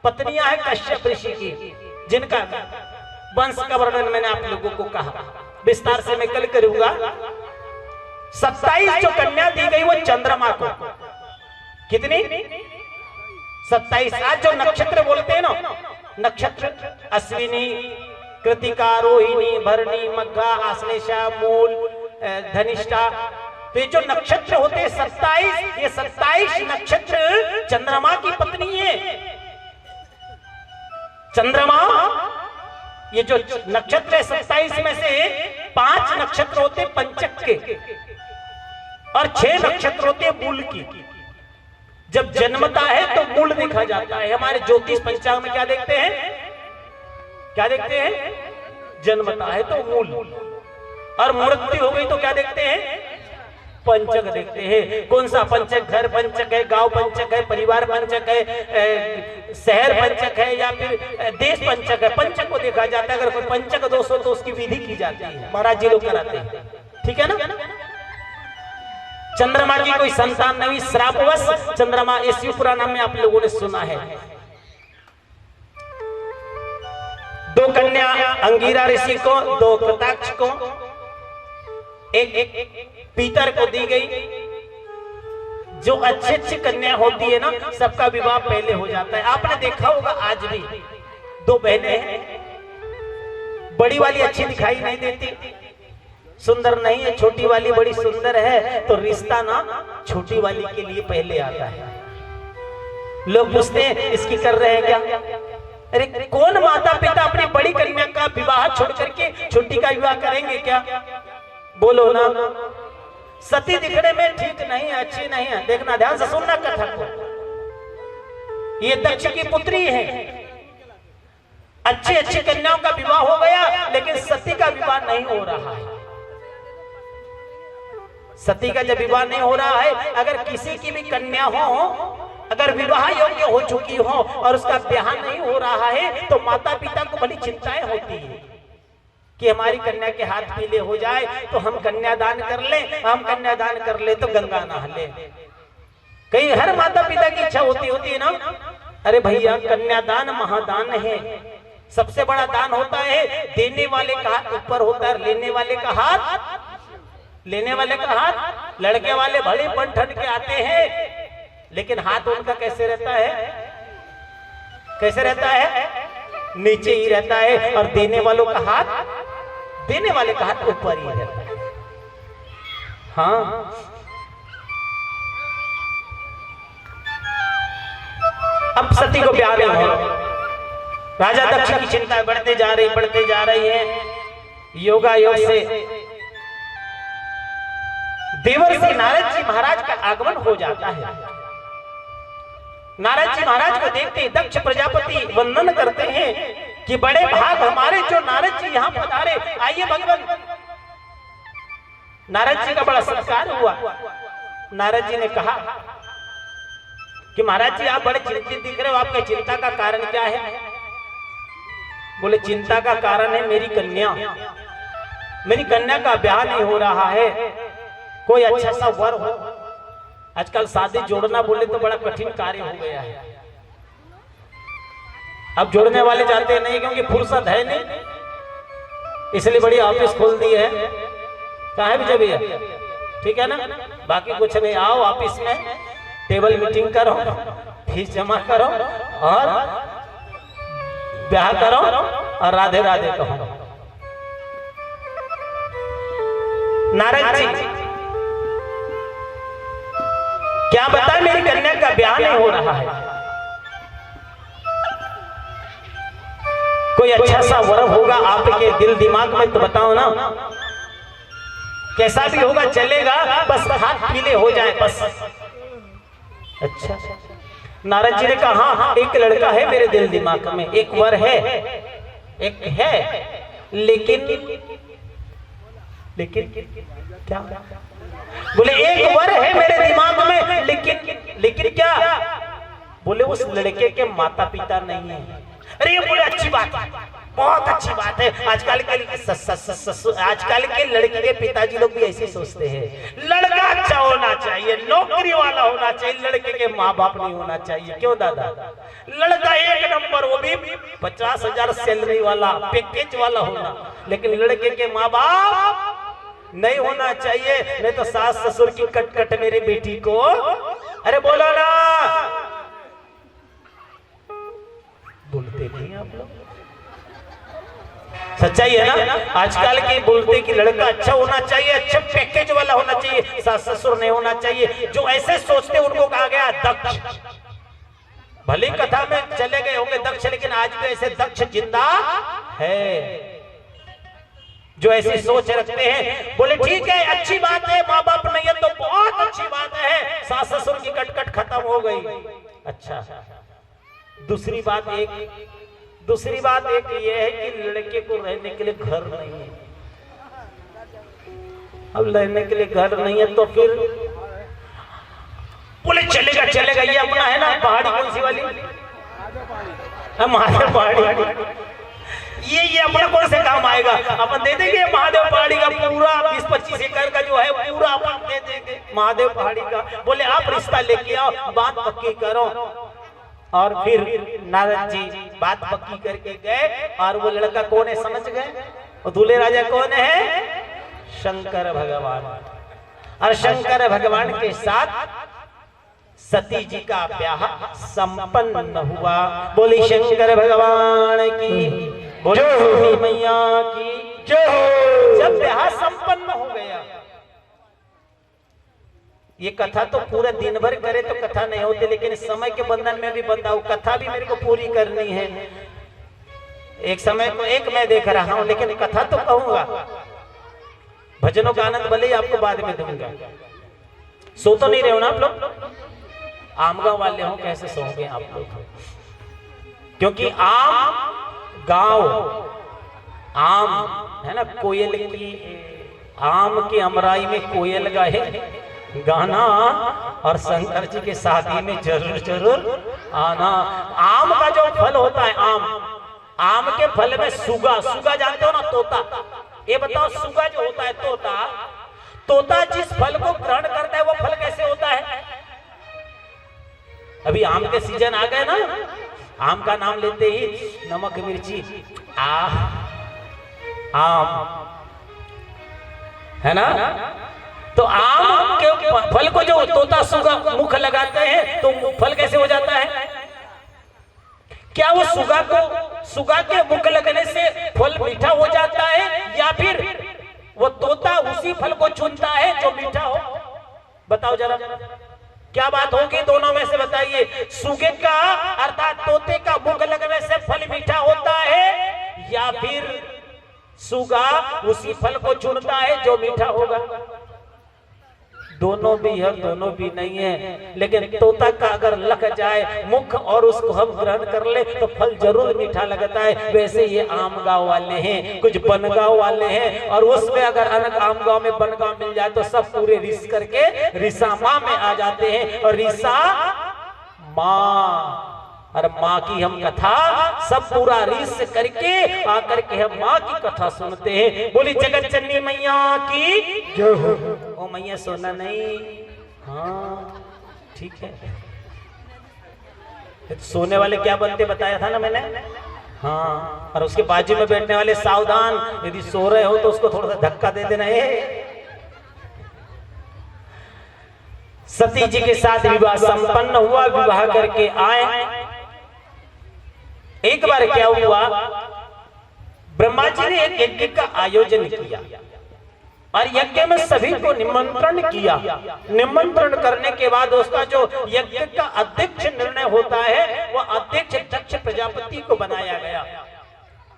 पत्नियां हैं कश्यप ऋषि की, जिनका वंश का वर्णन मैंने आप लोगों को कहा, विस्तार से मैं कल करूंगा। 27 जो कन्या दी गई वो चंद्रमा को, कितनी 27। आज जो नक्षत्र बोलते हैं ना, नक्षत्र अश्विनी, कृतिका, रोहिणी, भरणी, मघा, आश्लेषा, मूल, धनिष्ठा, तो ये जो नक्षत्र होते हैं 27, ये 27 नक्षत्र चंद्रमा की पत्नी है। चंद्रमा ये जो नक्षत्र है 27 में से 5 नक्षत्र होते पंचक के और 6 नक्षत्र होते मूल की। जब जन्मता है तो मूल देखा जाता है। हमारे ज्योतिष पंचांग में क्या देखते हैं, क्या देखते हैं, जन्मता है तो मूल, और मृत्यु हो गई तो क्या देखते हैं, पंचक देखते हैं। कौन सा पंचक, घर पंचक है, गांव पंचक है, परिवार पंचक है, शहर पंचक है या फिर देश पंचक है, पंचक को देखा जाता है। अगर कोई पंचक दोष हो तो उसकी विधि की जाती है, महाराज जी लोग कराते हैं, ठीक है ना। चंद्रमा की कोई संतान नहीं, श्रापवश चंद्रमा, इस पुराण में आप लोगों ने सुना है। 2 कन्या अंगिरा ऋषि को, 2 कृताक्ष को, एक पीतर को दी गई। जो अच्छी कन्या होती है ना, सबका विवाह पहले हो जाता है। आपने देखा होगा आज भी 2 बहनें हैं, बड़ी वाली अच्छी दिखाई नहीं देती, सुंदर नहीं है, छोटी वाली बड़ी सुंदर है, तो रिश्ता ना छोटी वाली के लिए पहले आता है। लोग पूछते हैं इसकी कर रहे हैं क्या? अरे कौन माता पिता अपनी बड़ी कन्या का विवाह छोड़ करके छोटी का विवाह करेंगे क्या? बोलो ना। सती दिखने में ठीक नहीं है, अच्छी नहीं है। देखना, ध्यान से सुनना कथा को। ये दक्ष की पुत्री है। अच्छी अच्छी कन्याओं का विवाह हो गया, लेकिन सती का विवाह नहीं हो रहा है। सती का जब विवाह नहीं हो रहा है, अगर किसी की भी कन्या हो, अगर विवाह योग्य हो चुकी हो और उसका ब्याह नहीं हो रहा है, तो माता पिता को बड़ी चिंताएं होती है कि हमारी कन्या के हाथ पीले हो जाए तो हम कन्यादान कर लें, हम कन्यादान कर ले तो गंगा नहा ले। कई हर माता पिता की इच्छा होती है ना। अरे भैया, कन्यादान महादान है, सबसे बड़ा दान होता है। देने वाले का हाथ ऊपर होता है, लेने वाले का हाथ, लड़के वाले भले बन ठन के आते हैं, लेकिन हाथ उनका कैसे रहता है, कैसे रहता है? नीचे ही रहता है। और देने वालों का हाथ, देने वाले का हाथ ऊपर ही रहता है। हाँ, अब सती को ब्याह नहीं हो। राजा दक्ष की चिंताएं बढ़ते जा रही है। योगा योग से देवर्षि नारद जी महाराज का आगमन हो जाता है। नारद जी महाराज को देखते ही दक्ष प्रजापति वंदन करते हैं कि बड़े भाग हमारे जो नारद जी यहाँ पधारे, आइए भगवान। नारद जी का बड़ा सत्कार हुआ। नारद जी ने कहा कि महाराज जी आप बड़े चिंतित दिख रहे हो, आपकी चिंता का कारण क्या है? बोले चिंता का कारण है मेरी कन्या का ब्याह नहीं हो रहा है, कोई अच्छा सा वर हो। आजकल शादी जोड़ना बोले तो बड़ा कठिन कार्य हो गया है। अब जोड़ने वाले जाते नहीं क्योंकि फुर्सत है नहीं, इसलिए बड़ी ऑफिस खोल दी है। कहाँ है विजय भैया? ठीक है ना, बाकी कुछ नहीं, आओ ऑफिस में टेबल मीटिंग करो, फीस जमा करो और ब्याह करो और राधे राधे कहो। नारद जी क्या बताए, मेरी कन्या का ब्याह नहीं हो रहा है, कोई अच्छा सा वर होगा आपके दिल दिमाग में तो बताओ ना, कैसा भी होगा चलेगा, बस हाथ पीले हो जाए बस। अच्छा, नारद जी ने कहा हाँ हाँ एक लड़का है मेरे दिल दिमाग में, एक वर है, एक है, लेकिन क्या? बोले एक वर है मेरे दिमाग में, लेकिन क्या? बोले उस लड़के के माता पिता नहीं है। अरे ये बोले अच्छी बात है, बहुत अच्छी बात है। आजकल के लड़के के पिताजी लोग भी ऐसे सोचते हैं, लड़का अच्छा होना चाहिए, नौकरी वाला होना चाहिए, लड़के के माँ बाप नहीं होना चाहिए। क्यों दादा? लड़का एक नंबर, वो भी 50,000 सैलरी वाला, पैकेज वाला होना, लेकिन लड़के के माँ बाप नहीं होना चाहिए, नहीं तो सास ससुर की कट मेरी बेटी को। अरे बोलो ना, बोलते नहीं आप लोग, सच्चाई है ना। आजकल के बोलते कि लड़का अच्छा होना चाहिए, अच्छा पैकेज वाला होना चाहिए, सास ससुर नहीं होना चाहिए। जो ऐसे सोचते उनको कहा गया दक्ष। भली कथा में चले गए होंगे दक्ष, लेकिन आज भी ऐसे दक्ष जिंदा है जो ऐसी सोच रखते हैं। बोले ठीक है, अच्छी बात है, माँ बाप नहीं है तो बहुत अच्छी बात है, सास ससुर की कटकट खत्म हो गई। अच्छा, दूसरी बात एक ये है कि लड़के को रहने के लिए घर नहीं है। अब रहने के लिए घर नहीं है तो फिर बोले चलेगा, ये अपना है ना पहाड़ी, कौन सी वाली? महादेव पहाड़ी, ये अपना कौन से काम आएगा? अपन दे देंगे महादेव पहाड़ी का पूरा 20-25 एकड़ का जो है पूरा अपन दे देंगे महादेव पहाड़ी का। बोले आप रिश्ता लेके आओ, बात पक्की करो। और फिर नारद जी बात पक्की करके गए, और वो लड़का कौन है समझ गए? और दूल्हे राजा कौन है? शंकर भगवान। और शंकर भगवान के साथ सती जी का ब्याह संपन्न हुआ। बोली शंकर भगवान की, बोली मैया की जय। जब ब्याह संपन्न हो गया, ये कथा तो पूरा दिन भर करे तो कथा नहीं होती, लेकिन समय के बंधन में भी बंधा हूं, कथा भी मेरे को पूरी करनी है। एक समय को एक मैं देख रहा हूं, लेकिन कथा तो कहूंगा। भजनों का आनंद भले ही आपको बाद में दूंगा। सो तो नहीं रहे हो ना आप लोग? आमगांव वाले हो, कैसे सोओगे आप लोग? क्योंकि आम है ना, कोयल की, आम की अमराई में कोयल गाए गाना, और शंकर जी के शादी में जरूर आना। आम का जो फल होता है, आम के फल में सुगा जानते हो ना, तोता। ये बताओ, सुगा जो होता है तोता जिस फल को ग्रहण करता है वो फल कैसे होता है? अभी आम के सीजन आ गए ना, आम का नाम लेते ही नमक मिर्ची आम है ना। तो आम के फल को जो तोता सुगा मुख लगाते हैं तो फल कैसे हो जाता है? क्या वो सुगा के मुख लगने से फल मीठा हो जाता है, या फिर वो तोता उसी फल को चुनता है जो मीठा हो? बताओ जरा, क्या बात होगी दोनों में से? बताइए। सुगे का अर्थात तोते का मुख लगने से फल मीठा होता है, या फिर सुगा उसी फल को चुनता है जो मीठा होगा? दोनों भी है, दोनों भी नहीं है। लेकिन तोता का अगर लग जाए मुख और उसको हम ग्रहण कर ले तो फल जरूर मीठा लगता है। वैसे ये आम गांव वाले हैं, कुछ बनगांव वाले हैं, और उसमें अगर अनक आम गांव में बनगांव मिल जाए तो सब पूरे रिस करके रिसा माँ में आ जाते हैं। और रिसा माँ, और माँ की हम कथा सब पूरा रीस करके आकर के हम माँ की कथा सुनते हैं। बोली जगत जननी मैया की जय हो। ओ मैया सोना नहीं, हाँ ठीक है। सोने वाले क्या बनते बताया था ना मैंने, हाँ। और उसके बाजू में बैठने वाले सावधान, यदि सो रहे हो तो उसको थोड़ा सा धक्का दे देना है। सती जी के साथ विवाह संपन्न हुआ, विवाह करके आए। एक बार क्या हुआ, ब्रह्मा जी ने एक यज्ञ का आयोजन किया और यज्ञ में सभी को निमंत्रण किया। निमंत्रण करने के बाद उसका जो यज्ञ का अध्यक्ष निर्णय होता है वो अध्यक्ष दक्ष प्रजापति को बनाया गया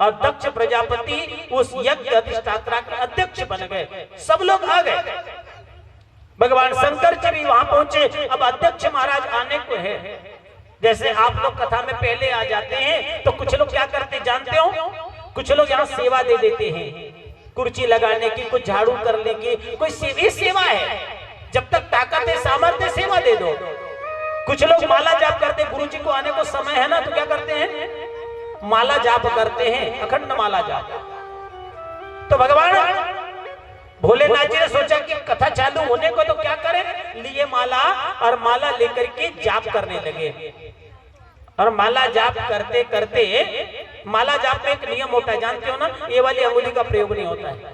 और दक्ष प्रजापति उस यज्ञ अधिष्ठाता के अध्यक्ष बन गए। सब लोग आ गए, भगवान शंकर जी भी वहां पहुंचे। अब अध्यक्ष महाराज आने को है। जैसे आप लोग कथा में पहले आ जाते हैं तो कुछ लोग क्या करते जानते हो, कुछ लोग यहाँ सेवा दे देते हैं, कुर्सी लगाने की, कुछ झाड़ू करने की, कोई सेवा है। जब तक ताकत है सामर्थ्य सेवा दे दो। कुछ लोग माला जाप करते, गुरु जी को आने को समय है ना तो क्या करते हैं, माला जाप करते हैं, अखंड माला जाप। तो भगवान भोलेनाथ जी ने सोचा कि कथा चालू होने को तो क्या करें, लिए माला और माला लेकर के जाप करने लगे। और माला जाप करते करते, माला जाप में एक नियम होता है जानते हो ना, ये वाली अंगुली का प्रयोग नहीं होता है।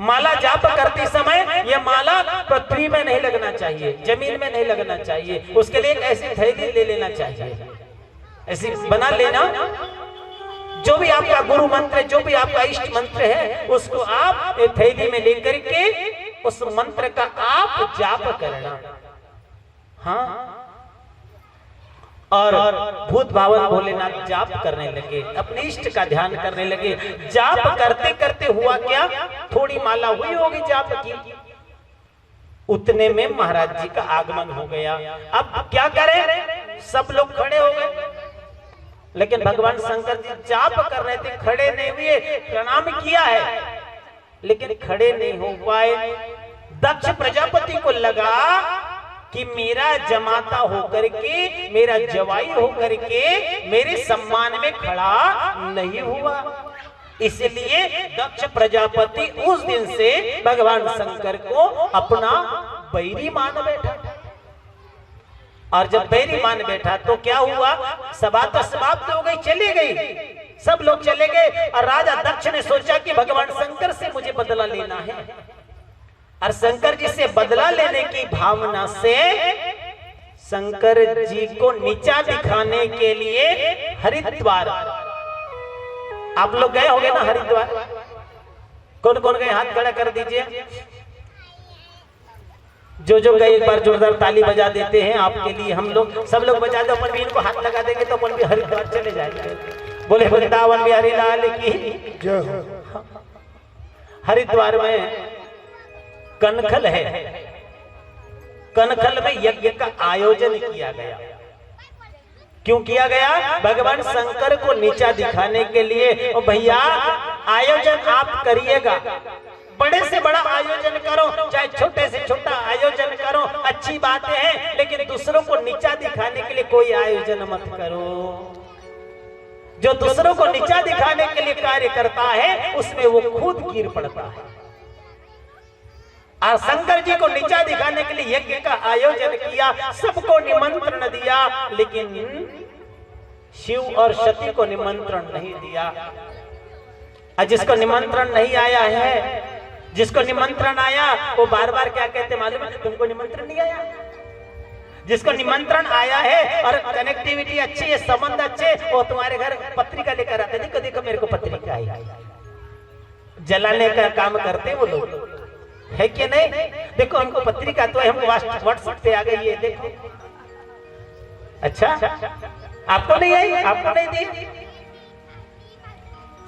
माला जाप करते समय ये माला पृथ्वी में नहीं लगना चाहिए, जमीन में नहीं लगना चाहिए। उसके लिए एक ऐसी थैली ले लेना चाहिए, ऐसी बना लेना। जो भी आपका गुरु मंत्र, जो भी आपका इष्ट मंत्र है उसको आप थैली में लेकर के उस मंत्र का आप जाप करना। हाँ, और भूत भावन भोलेनाथ जाप करने लगे, अपने इष्ट का ध्यान करने लगे। जाप करते करते हुआ क्या, थोड़ी माला हुई होगी जाप की, उतने में महाराज जी का आगमन हो गया। अब क्या करें, सब लोग खड़े हो गए, लेकिन भगवान शंकर जी जाप कर रहे थे, खड़े नहीं हुए। प्रणाम किया है लेकिन खड़े नहीं हो पाए। दक्ष प्रजापति को लगा कि मेरा जमाता होकर के, मेरा जवाई होकर के मेरे सम्मान में खड़ा नहीं हुआ, इसलिए दक्ष प्रजापति उस दिन से भगवान शंकर को अपना बैरी मान बैठा। और जब बैरी मान बैठा तो क्या हुआ, सभा तो समाप्त हो गई, चली गई, सब लोग चले गए। और राजा दक्ष ने सोचा कि भगवान शंकर से मुझे बदला लेना है। और शंकर जी से बदला लेने की भावना से शंकर जी को नीचा दिखाने के लिए हरिद्वार, आप लोग गए होंगे ना हरिद्वार, कौन कौन गए हाथ खड़ा कर दीजिए। जो जो गए एक बार जोरदार ताली बजा देते हैं आपके लिए। हम लोग सब लोग बजा दो, अपन भी इनको हाथ लगा देंगे तो अपन भी हरिद्वार चले जाएंगे। बोले वृंदावन बिहारी लाल की जय। हरिद्वार में कनखल है, कनखल में यज्ञ का आयोजन किया गया। क्यों किया गया, भगवान शंकर को नीचा दिखाने के लिए। और भैया आयोजन आप करिएगा, बड़े से बड़ा आयोजन करो, चाहे छोटे से छोटा आयोजन करो, अच्छी बातें हैं, लेकिन दूसरों को नीचा दिखाने के लिए कोई आयोजन मत करो। जो दूसरों को नीचा दिखाने के लिए कार्य करता है उसमें वो खुद गिर पड़ता है। और शंकर जी को नीचा दिखाने के लिए यज्ञ का आयोजन किया, सबको निमंत्रण दिया, लेकिन शिव और सती को निमंत्रण नहीं दिया। और जिसको निमंत्रण नहीं आया है, जिसको निमंत्रण आया वो बार बार क्या कहते मालूम है, तुमको निमंत्रण नहीं आया। जिसको निमंत्रण आया है और कनेक्टिविटी अच्छी है, संबंध अच्छे, वो तुम्हारे घर पत्रिका लेकर आते, देखो देखो मेरे को पत्रिका आई, जलाने का काम करते वो लोग, है कि नहीं। देखो हमको पत्रिका तो हमको व्हाट्सएप पे आ गई है, देखो। अच्छा आपको नहीं आई, आपको नहीं दी।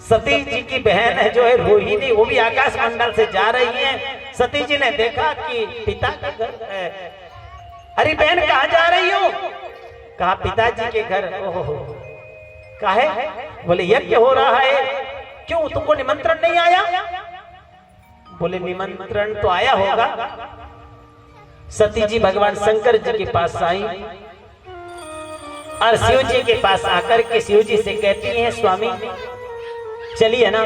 सती जी की बहन है जो है रोहिणी, वो भी आकाश मंडल से जा रही है। सती जी ने देखा कि पिता का घर है। अरे बहन कहाँ जा रही हो? कहा पिताजी के घर। ओहो काहे? बोले यज्ञ हो रहा है। क्यों तुमको निमंत्रण नहीं आया? बोले निमंत्रण तो आया होगा। सती जी भगवान शंकर जी के पास आई और शिव जी के पास आकर के शिव जी से कहती हैं स्वामी चलिए ना,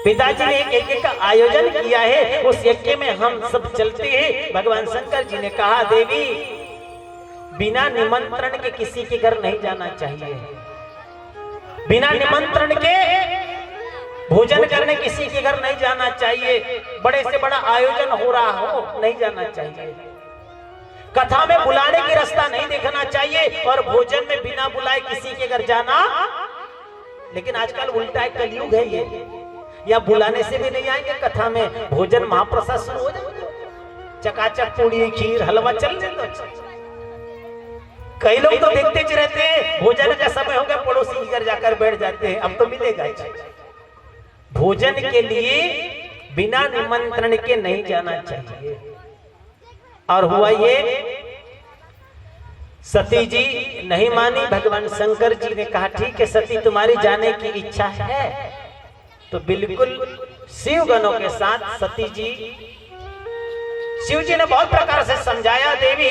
पिताजी ने एक यज्ञ का आयोजन किया है, उस यज्ञ में हम सब चलते हैं। भगवान शंकर जी ने कहा देवी बिना निमंत्रण के किसी के घर नहीं जाना चाहिए, बिना निमंत्रण के भोजन करने किसी के घर नहीं जाना चाहिए, बड़े से बड़ा आयोजन हो रहा हो नहीं जाना चाहिए, कथा में बुलाने की रास्ता नहीं देखना चाहिए और भोजन में बिना बुलाए किसी के घर जाना। लेकिन आजकल उल्टा है, कलयुग है ये, या बुलाने से भी नहीं आएंगे कथा में, भोजन महाप्रसाद शुरू हो जाए, चकाचक पूड़ी खीर हलवा चल जाए। कई लोग तो देखते रहते हैं, भोजन का समय हो गया पड़ोसी के घर जाकर बैठ जाते हैं, अब तो मिलेगा। भोजन के लिए बिना निमंत्रण के नहीं जाना चाहिए। और हुआ ये, सती जी नहीं मानी। भगवान शंकर जी ने कहा ठीक है सती तुम्हारी जाने की इच्छा है, तो बिल्कुल शिव गणों के साथ सती जी, शिव जी ने बहुत प्रकार से समझाया देवी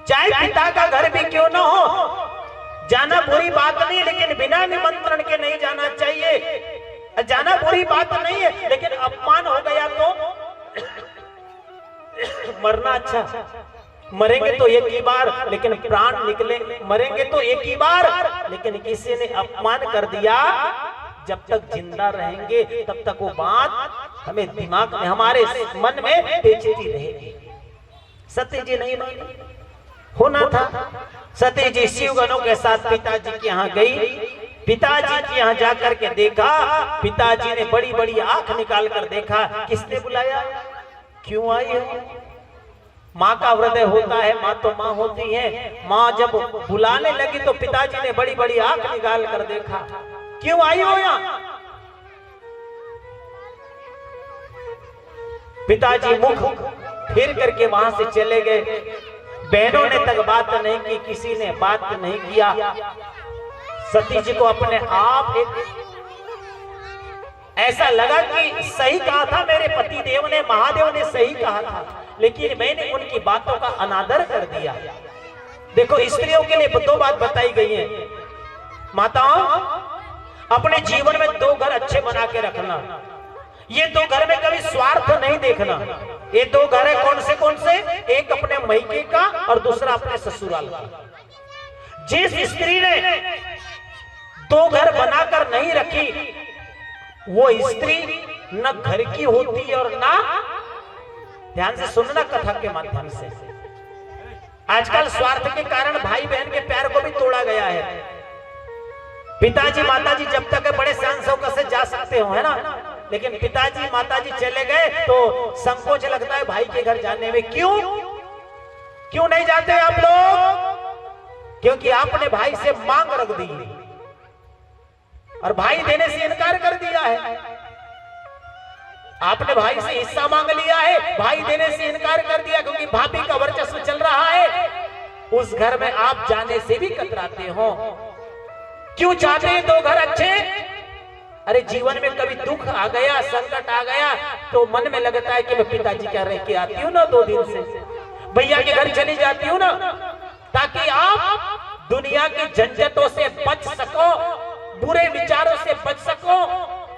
चाहे पिता का घर भी क्यों ना हो, जाना बुरी बात नहीं, लेकिन बिना निमंत्रण के नहीं जाना चाहिए। जाना बुरी बात नहीं है, लेकिन अपमान हो गया तो मरना अच्छा। मरेंगे तो एक ही बार, लेकिन प्राण निकले, मरेंगे तो एक ही बार, लेकिन किसी ने अपमान कर दिया, जब तक जिंदा रहेंगे तब तक वो बात हमें दिमाग में, हमारे मन में बेचती रहेगी। सती जी नहीं मानी, होना था। सती जी शिवगणों के साथ पिताजी के यहाँ गई। पिताजी के यहाँ जाकर के देखा, पिताजी ने बड़ी बड़ी आंख निकाल कर देखा, किसने बुलाया, क्यों आई हो? माँ का हृदय होता है, माँ तो माँ होती है। माँ जब बुलाने लगी तो पिताजी ने बड़ी बड़ी आंख निकाल कर देखा, क्यों आई हो यहाँ? पिताजी मुख फिर करके वहां से चले गए। बहनों ने तक बात नहीं की, किसी ने बात नहीं किया। सती जी को अपने आप ऐसा लगा कि सही कहा था मेरे पति देव ने, महादेव ने सही कहा था, लेकिन मैंने उनकी बातों का अनादर कर दिया। देखो स्त्रियों के लिए दो बात बताई गई है। माताओं अपने जीवन में दो घर अच्छे बना के रखना, ये दो घर में कभी स्वार्थ नहीं देखना। ये दो घर है कौन से? एक अपने मैके का और दूसरा अपने ससुराल का। जिस स्त्री ने दो घर बनाकर नहीं रखी, वो स्त्री न घर की होती है और ना, ध्यान से सुनना कथा के माध्यम से, आजकल स्वार्थ के कारण भाई बहन के प्यार को भी तोड़ा गया है। पिताजी माताजी जब तक बड़े शान शौकत से जा सकते हो, है ना, लेकिन पिताजी माताजी चले गए तो संकोच लगता है भाई के घर जाने में। क्यों नहीं जाते आप लोग? क्योंकि आपने भाई से मांग रख दी और भाई देने से इनकार कर दिया है। आपने भाई से हिस्सा मांग लिया है, भाई देने से इनकार कर दिया, क्योंकि भाभी का वर्चस्व चल रहा है। उस घर में आप जाने से भी कतराते हो। क्यों चाहते हैं दो घर अच्छे? अरे जीवन में कभी दुख आ गया, संकट आ गया, तो मन में लगता है कि मैं पिताजी क्या रह के आती हूँ ना 2 दिन से, भैया के घर चली जाती हूँ ना, ताकि आप दुनिया की झंझटों से बच सको, बुरे विचारों से बच सको,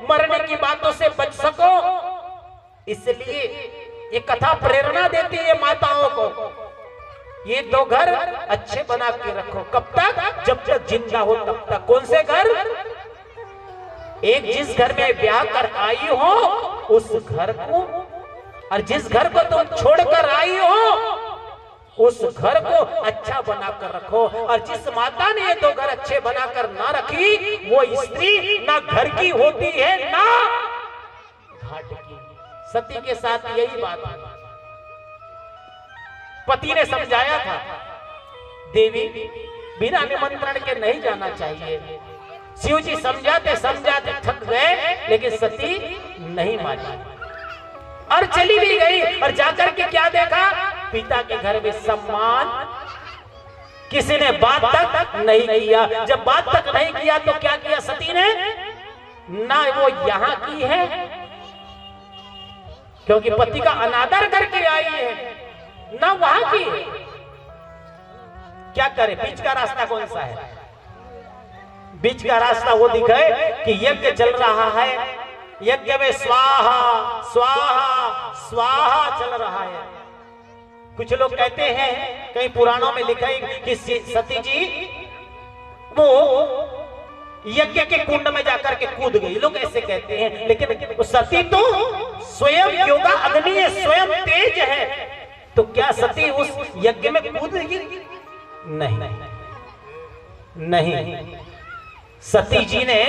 मरने की बातों से बच सको। इसलिए ये कथा प्रेरणा देती है माताओं को, ये दो घर अच्छे बना के रखो। कब तक? जब तक जिंदा हो तब तक। कौन से घर? एक जिस घर में ब्याह कर आई हो उस घर को, और जिस घर को तुम छोड़कर आई हो उस घर को अच्छा बनाकर रखो। और जिस माता ने ये दो घर अच्छे बनाकर ना रखी, वो स्त्री ना घर की होती है ना घाट की। सती के साथ यही बात है। पति ने समझाया था, देवी बिना निमंत्रण के नहीं जाना चाहिए, शिव जी समझाते समझाते थक गए, लेकिन सती नहीं मानी और चली भी गई। और जाकर के क्या देखा, पिता के घर में सम्मान, किसी ने बात तक नहीं किया। जब बात तक नहीं किया तो क्या किया सती ने, ना वो यहां की है क्योंकि पति का अनादर करके आई है, ना वहां की। क्या करे, बीच का रास्ता कौन सा है? बीच का रास्ता वो दिखाए कि यज्ञ चल रहा है, यज्ञ में स्वाहा स्वाहा स्वाहा चल रहा है। कुछ लोग कहते हैं, कई पुराणों में लिखा है कि सती जी वो यज्ञ के कुंड में जाकर के कूद गई, लोग ऐसे कहते हैं। लेकिन सती तो स्वयं योगा अग्नि है, स्वयं तेज है, तो क्या सती उस यज्ञ में कूद गई? नहीं नहीं, सती जी ने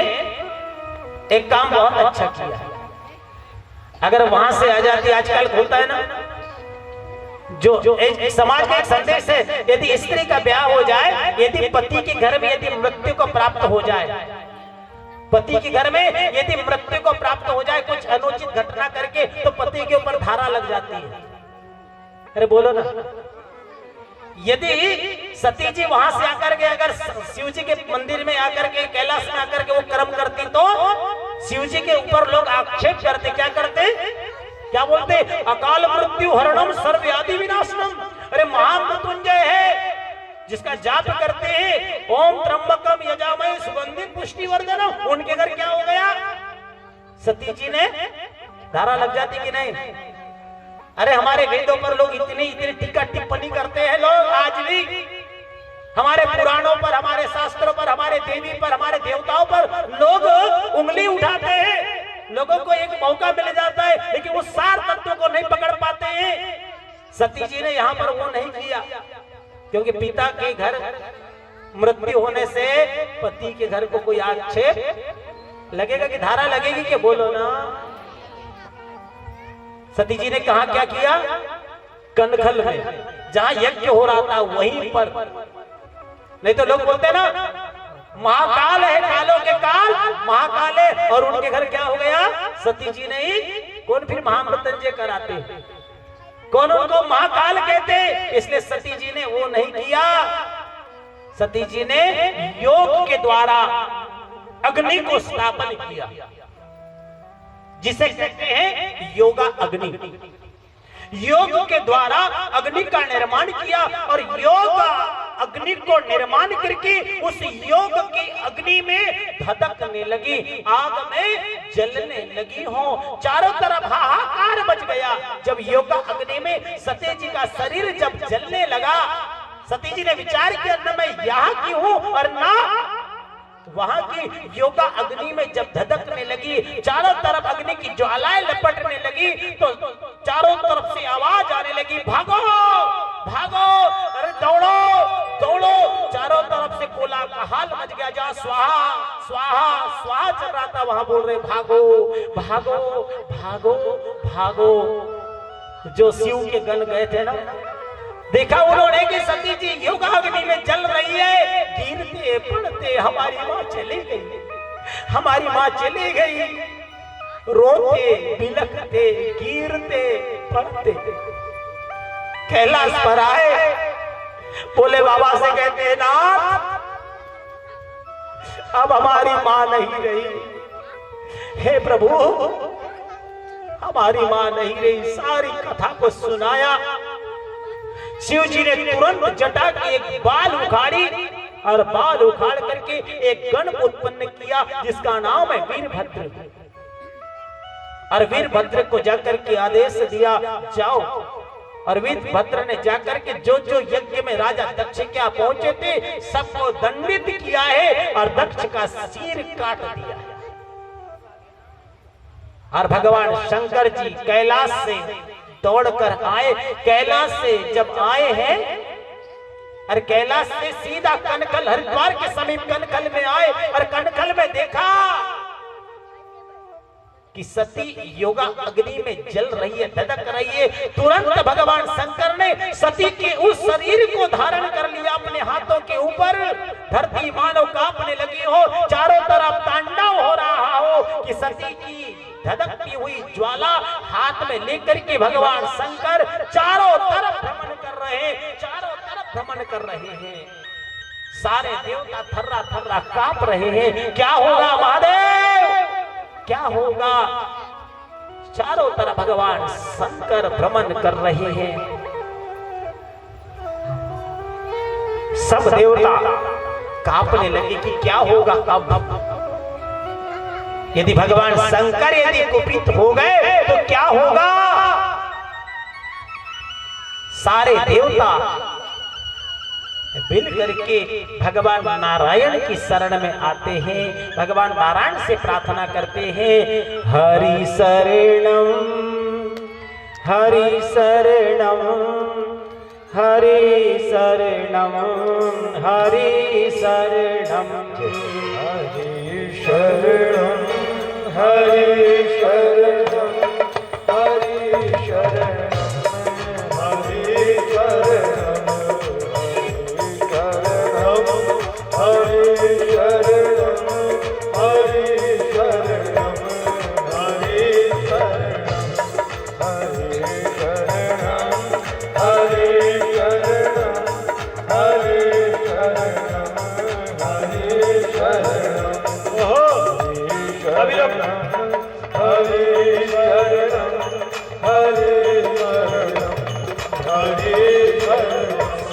एक काम बहुत अच्छा किया। अगर वहां से आ जाती, आजकल होता है ना, जो समाज का एक संदेश है, यदि स्त्री का ब्याह हो जाए, यदि पति के घर में यदि मृत्यु को प्राप्त हो जाए, पति के घर में यदि मृत्यु को प्राप्त हो जाए कुछ अनुचित घटना करके, तो पति के ऊपर धारा लग जाती है। अरे बोलो ना, यदि सती जी वहां से आकर के अगर शिव जी के मंदिर में आकर के, कैलाश में आकर के वो कर्म करती, तो शिव जी के ऊपर लोग आक्षेप करते, क्या करते, क्या बोलते, अकाल मृत्यु हरणम सर्वव्याधि विनाशनम। अरे महामृत्युंजय है, जिसका जाप करते हैं, ओम त्र्यंबकम यजामहे सुगंधिम पुष्टिवर्धनम, उनके घर क्या हो गया? सती जी ने धारा लग जाती कि नहीं? अरे हमारे वेदों पर लोग इतनी इतनी टीका टिप्पणी करते हैं, लोग आज भी हमारे पुराणों पर, हमारे शास्त्रों पर, हमारे देवी पर, हमारे देवताओं पर लोग उंगली उठाते हैं। लोगों को एक मौका मिल जाता है, लेकिन वो सार तत्वों को नहीं पकड़ पाते हैं। सती जी ने यहाँ पर वो नहीं किया, क्योंकि पिता के घर मृत्यु होने से पति के घर को कोई आक्षेप लगेगा कि धारा लगेगी कि बोलो ना। सती जी ने कहा क्या किया, कनखल में जहां यज्ञ हो रहा था वहीं पर। नहीं तो लोग बोलते ना महाकाल है, कालों के काल महाकाल है, और उनके घर क्या हो गया? सती जी ने ही, कौन फिर महामृत्युंजय कराते, कौन उनको महाकाल कहते? इसलिए सती जी ने वो नहीं किया। सती जी ने योग के द्वारा अग्नि को स्थापन किया, जिसे कहते हैं योगा अग्नि। योग के द्वारा अग्नि का निर्माण किया, और योग अग्नि को निर्माण करके उस योग की अग्नि में धधकने लगी, आग में जलने लगी हो, चारों तरफ हाहाकार मच गया। जब योग अग्नि में सती जी का शरीर जब जलने लगा, सती जी ने विचार किया, न मैं यहाँ की हूँ और ना वहां की योगा अग्नि में जब धधकने लगी, चारों तरफ अग्नि की ज्वालाएं लपटने लगी, तो चारों तरफ से आवाज आने लगी, भागो भागो, अरे दौड़ो दौड़ो। चारों तरफ से कोलाहल मच गया, जहाँ स्वाहा स्वाहा स्वाहा चल रहा था, वहां बोल रहे भागो भागो भागो भागो। जो शिव के गण गए थे ना, देखा उन्होंने कि सती जी योगा अग्नि में जल रही है, गिरते पड़ते हमारी माँ चली गई, हमारी माँ चली गई। रोते बिलखते गिरते पड़ते कैलाश पर आए, बोले बाबा से, कहते हैं नाथ अब हमारी माँ नहीं रही, हे प्रभु हमारी माँ नहीं रही। सारी कथा को सुनाया। शिव जी ने तुरंत जटा की एक बाल उखाड़ी, और बाल उखाड़ करके एक गण उत्पन्न किया, जिसका नाम है वीरभद्र। और वीरभद्र को जाकर के आदेश दिया, जाओ। और वीरभद्र ने जाकर के जो जो यज्ञ में राजा दक्ष क्या पहुंचे थे, सबको दंडित किया है, और दक्ष का सिर काट दिया है। और भगवान शंकर जी कैलाश से दौड़कर आए। कैलाश से जब आए हैं, और कैलाश से सीधा कनखल, हरिद्वार के समीप कनखल में आए, और कनखल में देखा कि सती योगा अग्नि में जल रही है, धधक रही है। तुरंत भगवान शंकर ने सती के उस शरीर को धारण कर लिया अपने हाथों के ऊपर। धरती मानो कांपने लगी हो, चारों तरफ तांडव हो रहा हो कि सती की धधकती हुई ज्वाला हाथ में लेकर के भगवान शंकर चारों तरफ भ्रमण कर रहे हैं, चारों तरफ भ्रमण कर रहे हैं। सारे देवता थर्रा थर्रा कांप रहे हैं। क्या होगा महादेव, क्या होगा? चारों तरफ भगवान शंकर भ्रमण कर रहे हैं। सब देवता कांपने लगे कि क्या होगा, कब? यदि भगवान शंकर यदि कुपित हो गए तो क्या होगा? सारे देवता मिल करके भगवान नारायण की शरण में आते हैं, भगवान नारायण से प्रार्थना करते हैं। हरि शरणम हरि शरणम हरि शरणम हरि शरणम हरि शरणम हरि शरणम हरि शरणम हरि शरणम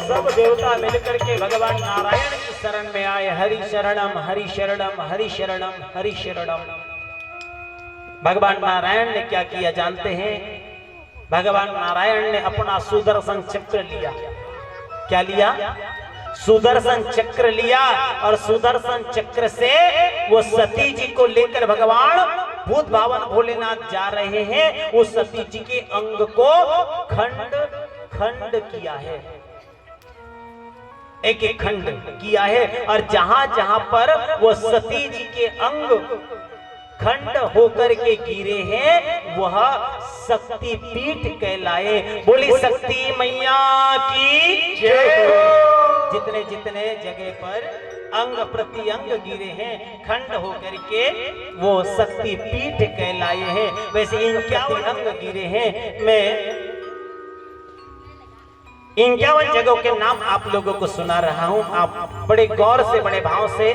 सब देवता मिलकर के भगवान नारायण की शरण में आए। हरि शरणम हरि शरणम हरि शरणम हरि शरणम। भगवान नारायण ने क्या किया जानते हैं? भगवान नारायण ने अपना सुदर्शन चक्र लिया। क्या लिया? सुदर्शन चक्र लिया और सुदर्शन चक्र से वो सती जी को लेकर भगवान भूत भावन भोलेनाथ जा रहे हैं। उस सती जी के अंग को खंड खंड किया है, एक एक खंड किया है। और जहां जहां पर वो सती जी के अंग खंड होकर के गिरे हैं वह शक्ति पीठ कहलाए। बोली शक्ति मैया की जय। जितने जितने जगह पर अंग प्रति अंग गिरे हैं खंड होकर के वो शक्ति पीठ कहलाए हैं। वैसे 51 अंग गिरे हैं। मैं 51 जगहों के नाम आप लोगों को सुना रहा हूं। आप बड़े गौर से बड़े भाव से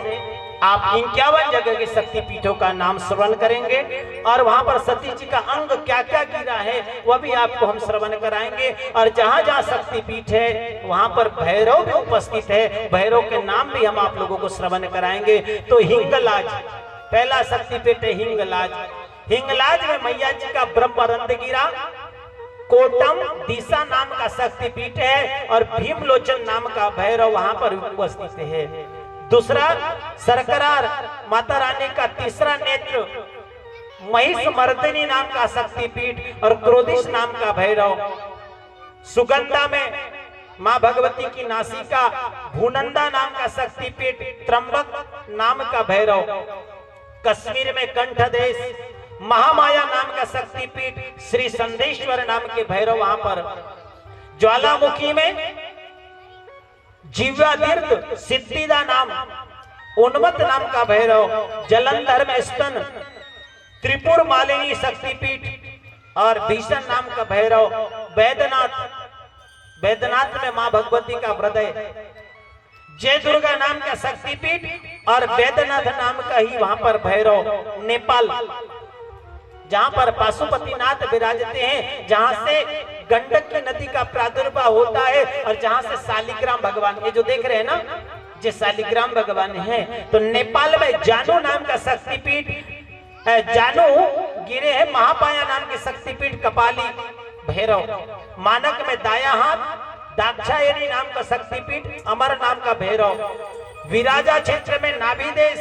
आप 51 जगह के शक्ति पीठों का नाम श्रवण करेंगे और वहां पर सती जी का अंग क्या क्या गिरा है वह भी आपको हम श्रवण कराएंगे। और जहां जहां शक्ति पीठ है वहां पर भैरव भी उपस्थित है, भैरव के नाम भी हम आप लोगों को श्रवण कराएंगे। तो हिंगलाज पहला शक्ति पीठ है हिंगलाज। हिंगलाज में मैया जी का ब्रह्मरंध गिरा। कोटम दिशा नाम का शक्ति पीठ है और भीमलोचन नाम का भैरव वहां पर उपस्थित है। दूसरा सरकरार माता रानी का तीसरा नेत्र महिष मर्दिनी नाम का शक्तिपीठ और क्रोधिश नाम का भैरव। सुगंधा में मां भगवती की नासिका भूनंदा नाम का शक्तिपीठ त्रंबक नाम का भैरव। कश्मीर में कंठदेश महामाया नाम का शक्तिपीठ श्री संदेश्वर नाम के भैरव वहां पर। ज्वालामुखी में जीवातीर्थ सिद्धिदा नाम उन्मत्त नाम का भैरव। जलंधर में स्तन त्रिपुर मालिनी शक्तिपीठ और भीषण नाम का भैरव। बैद्यनाथ बैद्यनाथ में मां भगवती का हृदय। जय दुर्गा नाम का शक्तिपीठ और बैद्यनाथ नाम का ही वहां पर भैरव। नेपाल जहां पर पशुपतिनाथ विराजते हैं, जहां से गंडक की नदी का प्रादुर्भाव होता है और जहां से शालिग्राम भगवान, ये जो देख रहे हैं ना जो शालिग्राम भगवान है, तो नेपाल में जानू नाम का शक्तिपीठ जानू गिरे हैं। महापाया नाम के शक्तिपीठ कपाली भैरव। मानक में दाया हाथ दाक्षायणी नाम का शक्तिपीठ अमर नाम का भैरव। विराजा क्षेत्र में नाभिदेश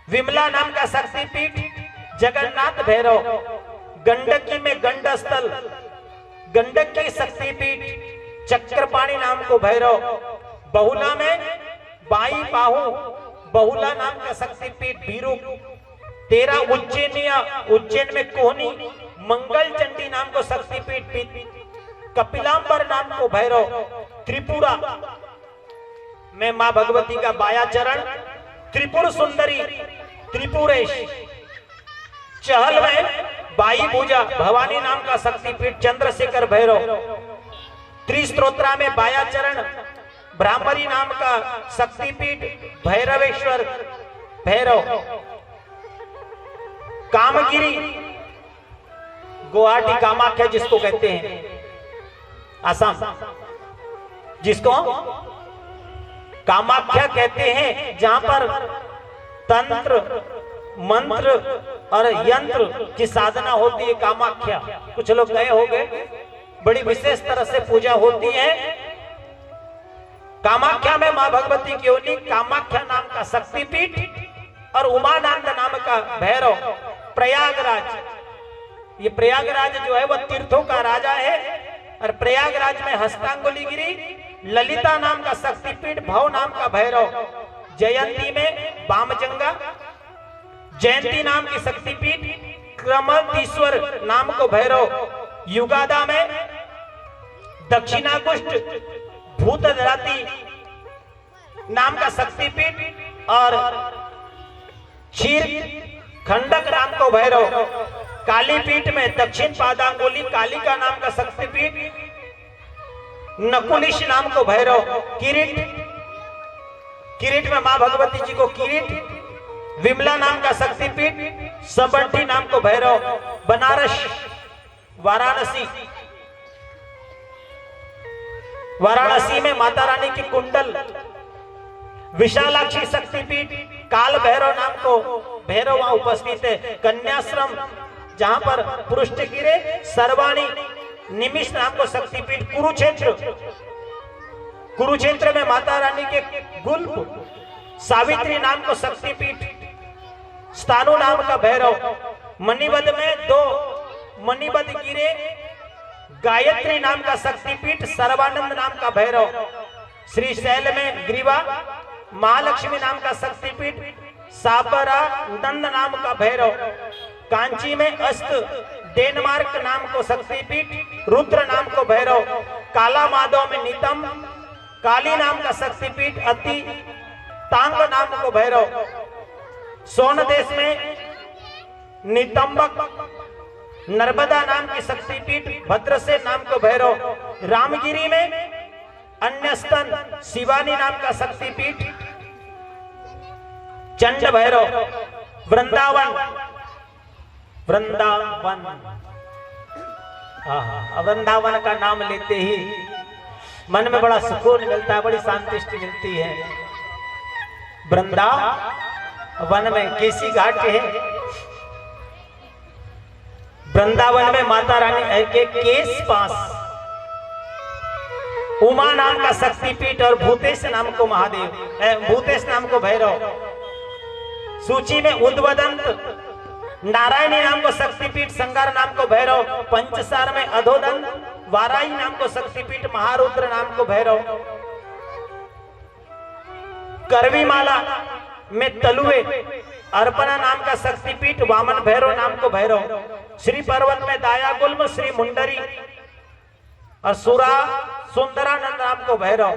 विमला नाम का शक्तिपीठ जगन्नाथ भैरव। गंडकी में गंडस्थल गंडक की शक्तिपीठ चक्रपाणी नाम को भैरव। बहुला में बाई बाहु बहुला नाम का शक्तिपीठ भीरू। 13 उज्जैन में कोहनी मंगल चंडी नाम को शक्तिपीठ, कपिलांबर नाम को भैरव, त्रिपुरा में मां भगवती का बाया चरण, त्रिपुर सुंदरी त्रिपुरेश, चहल में बाई पूजा भवानी नाम का शक्तिपीठ चंद्रशेखर भैरव, त्रिस्तोत्रा में बाया चरण ब्राह्मणी नाम का शक्तिपीठ भैरवेश्वर भैरव, कामगिरी गुवाहाटी कामाख्या जिसको कहते हैं आसाम, जिसको कामाख्या कहते हैं, जहां पर तंत्र मंत्र और यंत्र की साधना होती है। कामाख्या कुछ लोग गए होंगे, बड़ी विशेष तरह से पूजा होती है। कामाख्या में मां भगवती की योनि कामाख्या नाम का शक्तिपीठ और उमानंद नाम का भैरव। प्रयागराज, ये प्रयागराज जो है वह तीर्थों का राजा है और प्रयागराज में हस्तांगुली गिरी ललिता नाम का शक्तिपीठ, भव नाम का भैरव। जयंती में बामजंगा, जयंती नाम की शक्तिपीठ, क्रमतीश्वर नाम को भैरव। युगादा में दक्षिणागुष्ट भूतधराती नाम का शक्तिपीठ और क्षीर खंडक नाम को भैरव। कालीपीठ में दक्षिण पादांगुली कालिका नाम का शक्तिपीठ, नकुलिश नाम को भैरव। किरीट, किरीट में मां भगवती जी को किरीट, विमला नाम का शक्तिपीठ, सबंटी नाम को भैरव। बनारस, वाराणसी, वाराणसी में माता रानी की कुंडल, विशालाक्षी शक्तिपीठ, काल भैरव नाम को भैरव वहां उपस्थित है। कन्याश्रम जहां पर पृष्ठ गिरे, सर्वाणी निमिष नाम को शक्तिपीठ। कुरुक्षेत्र, कुरुक्षेत्र में माता रानी के गुल्फ, सावित्री नाम को शक्तिपीठ, स्थानु नाम का भैरव। मणिबद्ध में 2 मणिबद्ध गिरे, गायत्री नाम का शक्तिपीठ, सर्वानंद नाम का भैरव। श्रीशैल में ग्रीवा, महालक्ष्मी नाम का शक्तिपीठ, साबरा नंद नाम का भैरव। कांची में अस्त डेनमार्क नाम को शक्तिपीठ, रुद्र नाम को भैरव। काला माधव में नितम, काली नाम का शक्तिपीठ, अति तांग नाम को भैरव। सोन देश में नितंबक, नर्मदा नाम की शक्तिपीठ, भद्रसेन नाम को भैरव। रामगिरी में अन्यस्तन शिवानी नाम का शक्तिपीठ, चंड भैरव। वृंदावन, वृंदावन, वृंदावन का नाम लेते ही मन में बड़ा सुकून मिलता है, बड़ी शांति मिलती है। वृंदावन में केसी घाट है, वृंदावन में माता रानी के केस पास उमा नाम का शक्तिपीठ और भूतेश नाम को महादेव, भूतेश नाम को भैरव। सूची में उद्वदंत, नारायणी नाम को शक्तिपीठ, संगार नाम को भैरव। पंचसार में अधोदंत, वाराही नाम को शक्तिपीठ, महारुद्र नाम को भैरव। करवीमाला में तलुए, अर्पणा नाम का शक्तिपीठ, वामन भैरव नाम को भैरव। श्री पर्वत में दायागुल्म, श्री मुंडरी और सुरा सुंदरानंद नाम को भैरव।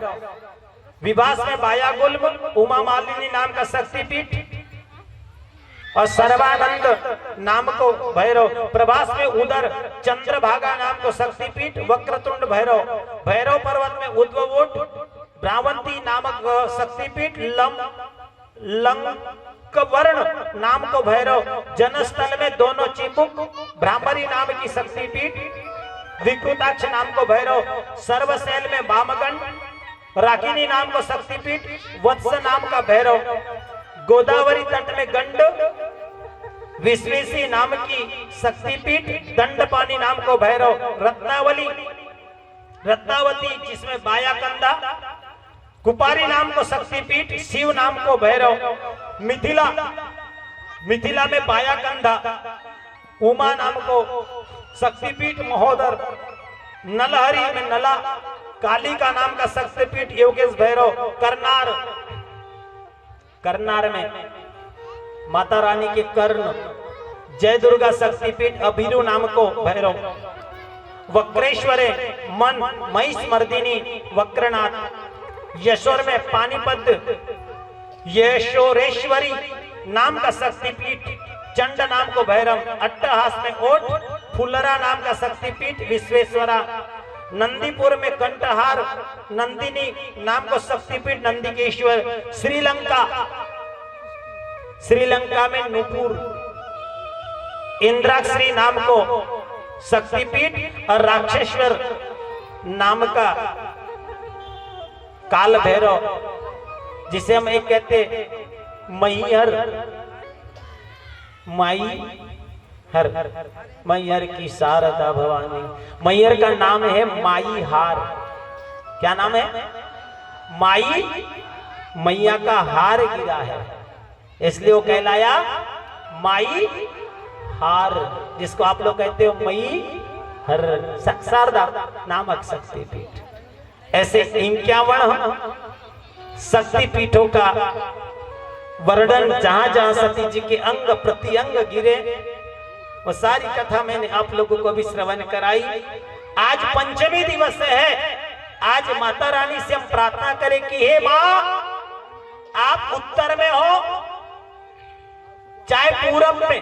विभास में बायागुल्म, उमा मालिनी नाम का शक्तिपीठ और सर्वानंद नाम को भैरव। प्रभास में उदर, चंद्रभागा नाम को शक्तिपीठ, वक्रतुंड भैरव। भैरव पर्वत में उद्ववोट, ब्राह्मंती नामक शक्तिपीठ, लंकवर्ण नाम को भैरव। जनस्थल में दोनों चिबुक, ब्राह्मणी नाम की शक्तिपीठ, विकृताक्ष नाम को भैरव। सर्वशैल में वामगण, रागिनी नाम को शक्तिपीठ, वत्स नाम का भैरव। गोदावरी तट में गंड, विश्वेशी नाम की शक्तिपीठ, दंडपानी नाम को भैरव। रत्नावली, रत्नावती जिसमें बायाकंदा, कुपारी नाम को शक्तिपीठ, शिव नाम को भैरव। मिथिला, मिथिला में बायाकंधा, उमा नाम को शक्तिपीठ, महोदर। नलहरी में नला, कालिका नाम का शक्तिपीठ, योगेश भैरव। करनार, करनार में माता रानी के कर्ण, जय दुर्गा शक्तिपीठ अभिरू नाम को भैरव, वक्रेश्वरे मन महिष मर्दिनी वक्रनाथ, यशोर में पानीपत यशोरेश्वरी नाम का शक्तिपीठ, चंड नाम को भैरव, अट्टहास में ओट, फुलरा नाम का शक्तिपीठ विश्वेश्वरा, नंदीपुर में कंठहार नंदिनी नाम को शक्तिपीठ नंदिकेश्वर, श्रीलंका में नूपुर इंद्राक्षरी नाम को शक्तिपीठ और राक्षेश्वर नाम का काल भैरव, जिसे हम एक कहते मैहर, मैहर की शारदा भवानी। मैहर का नाम है माई हार। क्या नाम है? माई, मैया का हार गिरा है, इसलिए वो कहलाया माई हार, जिसको आप लोग कहते हो मई हर, शारदा नामक शक्तिपीठ। ऐसे 51 शक्तिपीठों का वर्णन जहां जहां सती जी के अंग प्रत्यंग गिरे, वो सारी कथा मैंने आप लोगों को भी श्रवण कराई। आज पंचमी दिवस है। आज माता रानी से हम प्रार्थना करें कि हे मां, आप उत्तर में हो चाहे पूरब में,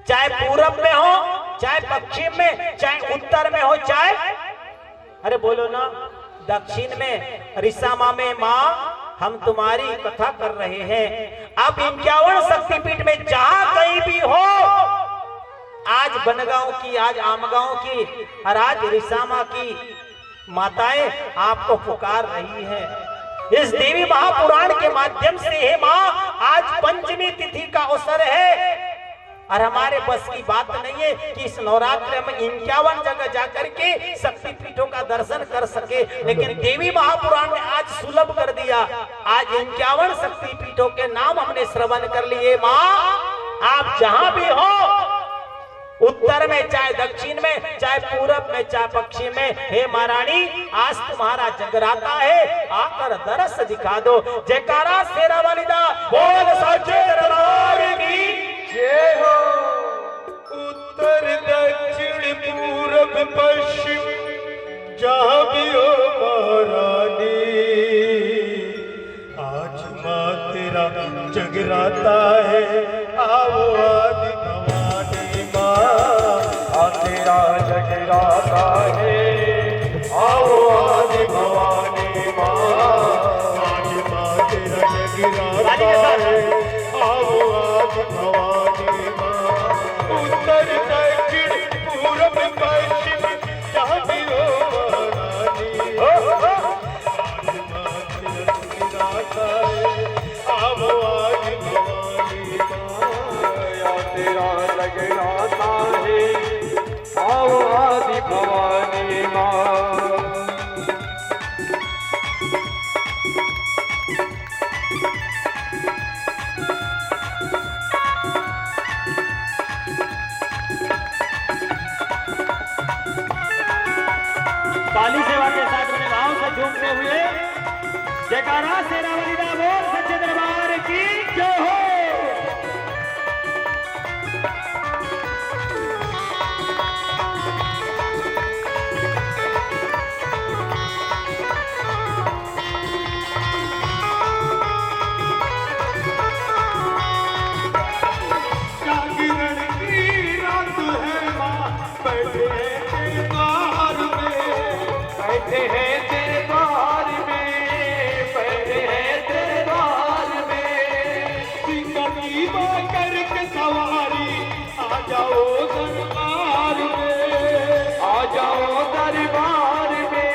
चाहे पूरब में हो चाहे पश्चिम में, चाहे उत्तर में हो चाहे, अरे बोलो ना, दक्षिण में, रिसामा में, मां हम तुम्हारी कथा कर रहे हैं। आप 51 शक्तिपीठ में जहां कहीं भी हो, आज बनगांव की, आज आमगांव की और आज रिसामा की माताएं आपको पुकार रही हैं। इस देवी महापुराण के माध्यम से हे मां, आज पंचमी तिथि का अवसर है और हमारे बस की बात नहीं है कि इस नवरात्र में 51 जगह जाकर के शक्तिपीठों का दर्शन कर सके, लेकिन देवी महापुराण ने आज सुलभ कर दिया। आज 51 शक्तिपीठों के नाम हमने श्रवण कर लिए। मां, आप जहां भी हो, उत्तर में चाहे दक्षिण में, चाहे पूरब में, चाहे पश्चिम में, हे महारानी, आज तुम्हारा जगराता है, आकर दरस दिखा दो। जयकारा शेरा वाली दा बोल सच्चे दरबार की जय हो। उत्तर दक्षिण पूरब पश्चिम जहां भी हो महारानी, आज मां तेरा जगराता है, आओ आदि भवानी मां, आज तेरा जगराता है, आओ आदि भवानी मां, आज मां तेरा जगराता है, आओ आदि भवानी मां। उत्तर दक्षिण पूरब पश्चिम जहां भी हो महारानी, आज मां तेरा जगराता है, आओ आदि भवानी मां, तेरा जगराता है, आओ आदि भवानी मां। काली सेवा के साथ अपने भाव से झूमते हुए जयकारा शेरा वाली दा बोल सच्चे दरबार की जय हो। जागरण की रात है मां, बैठे हैं दरबार में, बैठे हैं दरबार में, बैठे हैं दरबार में। सिंगर की मां करके सवारी, आ जाओ दरबार में, आ जाओ दरबार में,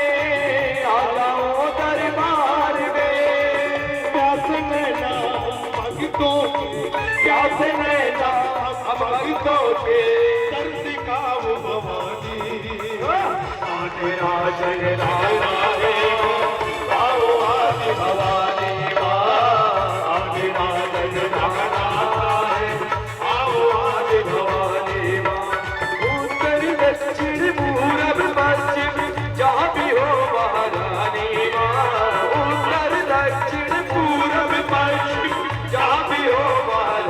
आ जाओ दरबार में। प्यासे नैना भक्तों के, प्यासे नैना भक्तों के, दर दिखाओ भवानी, तेरा जगराता है, आओ आदि भवानी मां, तेरा जगराता है, आओ आदि भवानी मां। उत्तर दक्षिण पूरब पश्चिम जहां भी हो महारानी मां, उत्तर दक्षिण पूरब पश्चिम जहां भी हो महारानी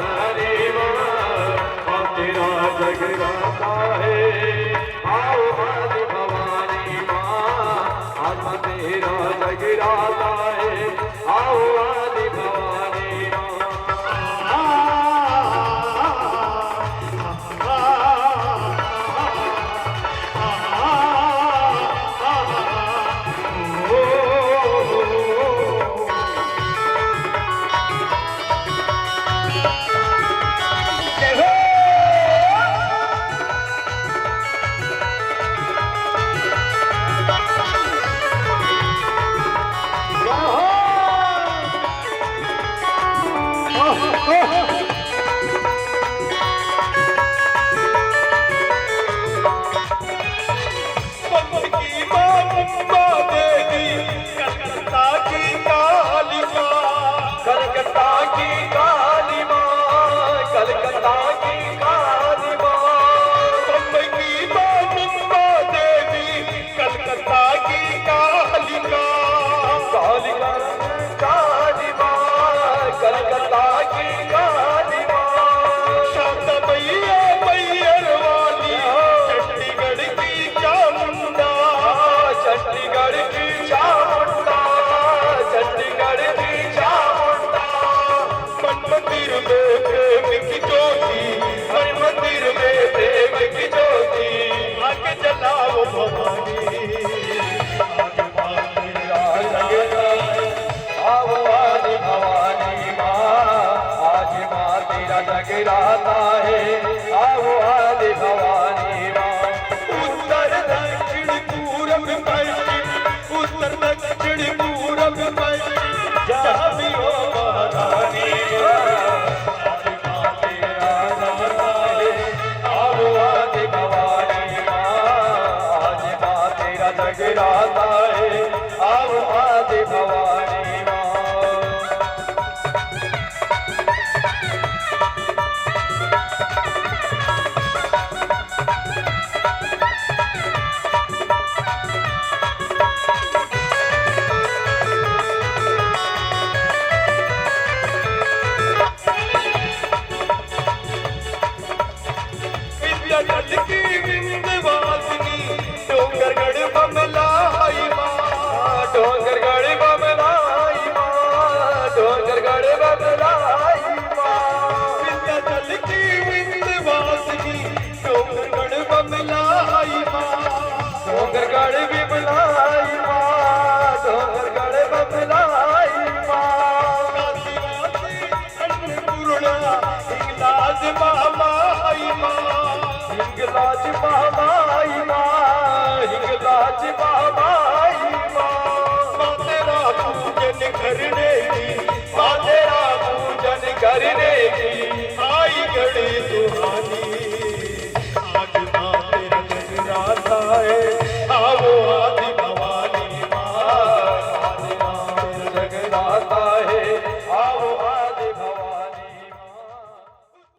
की माँ मुंबा देवी कलकत्ता की कालिका, कलकत्ता की काली माँ, कलकत्ता की काली माँ। बम्बई की माँ मुंबा देवी कलकत्ता की कालिका, कालिका काली माँ, कलकत्ता की काली माँ। शारदा मैया मैयर वाली चंडीगढ़ की चामुंडा, चंडीगढ़ की चामुंडा, चंडीगढ़ की चामुंडा। मन मंदिर में प्रेम की ज्योति, मन मंदिर में प्रेम की ज्योति, आगे जलाओ भवानी, आगे भवानी भवानी माँ, आज माँ तेरा जगराता है।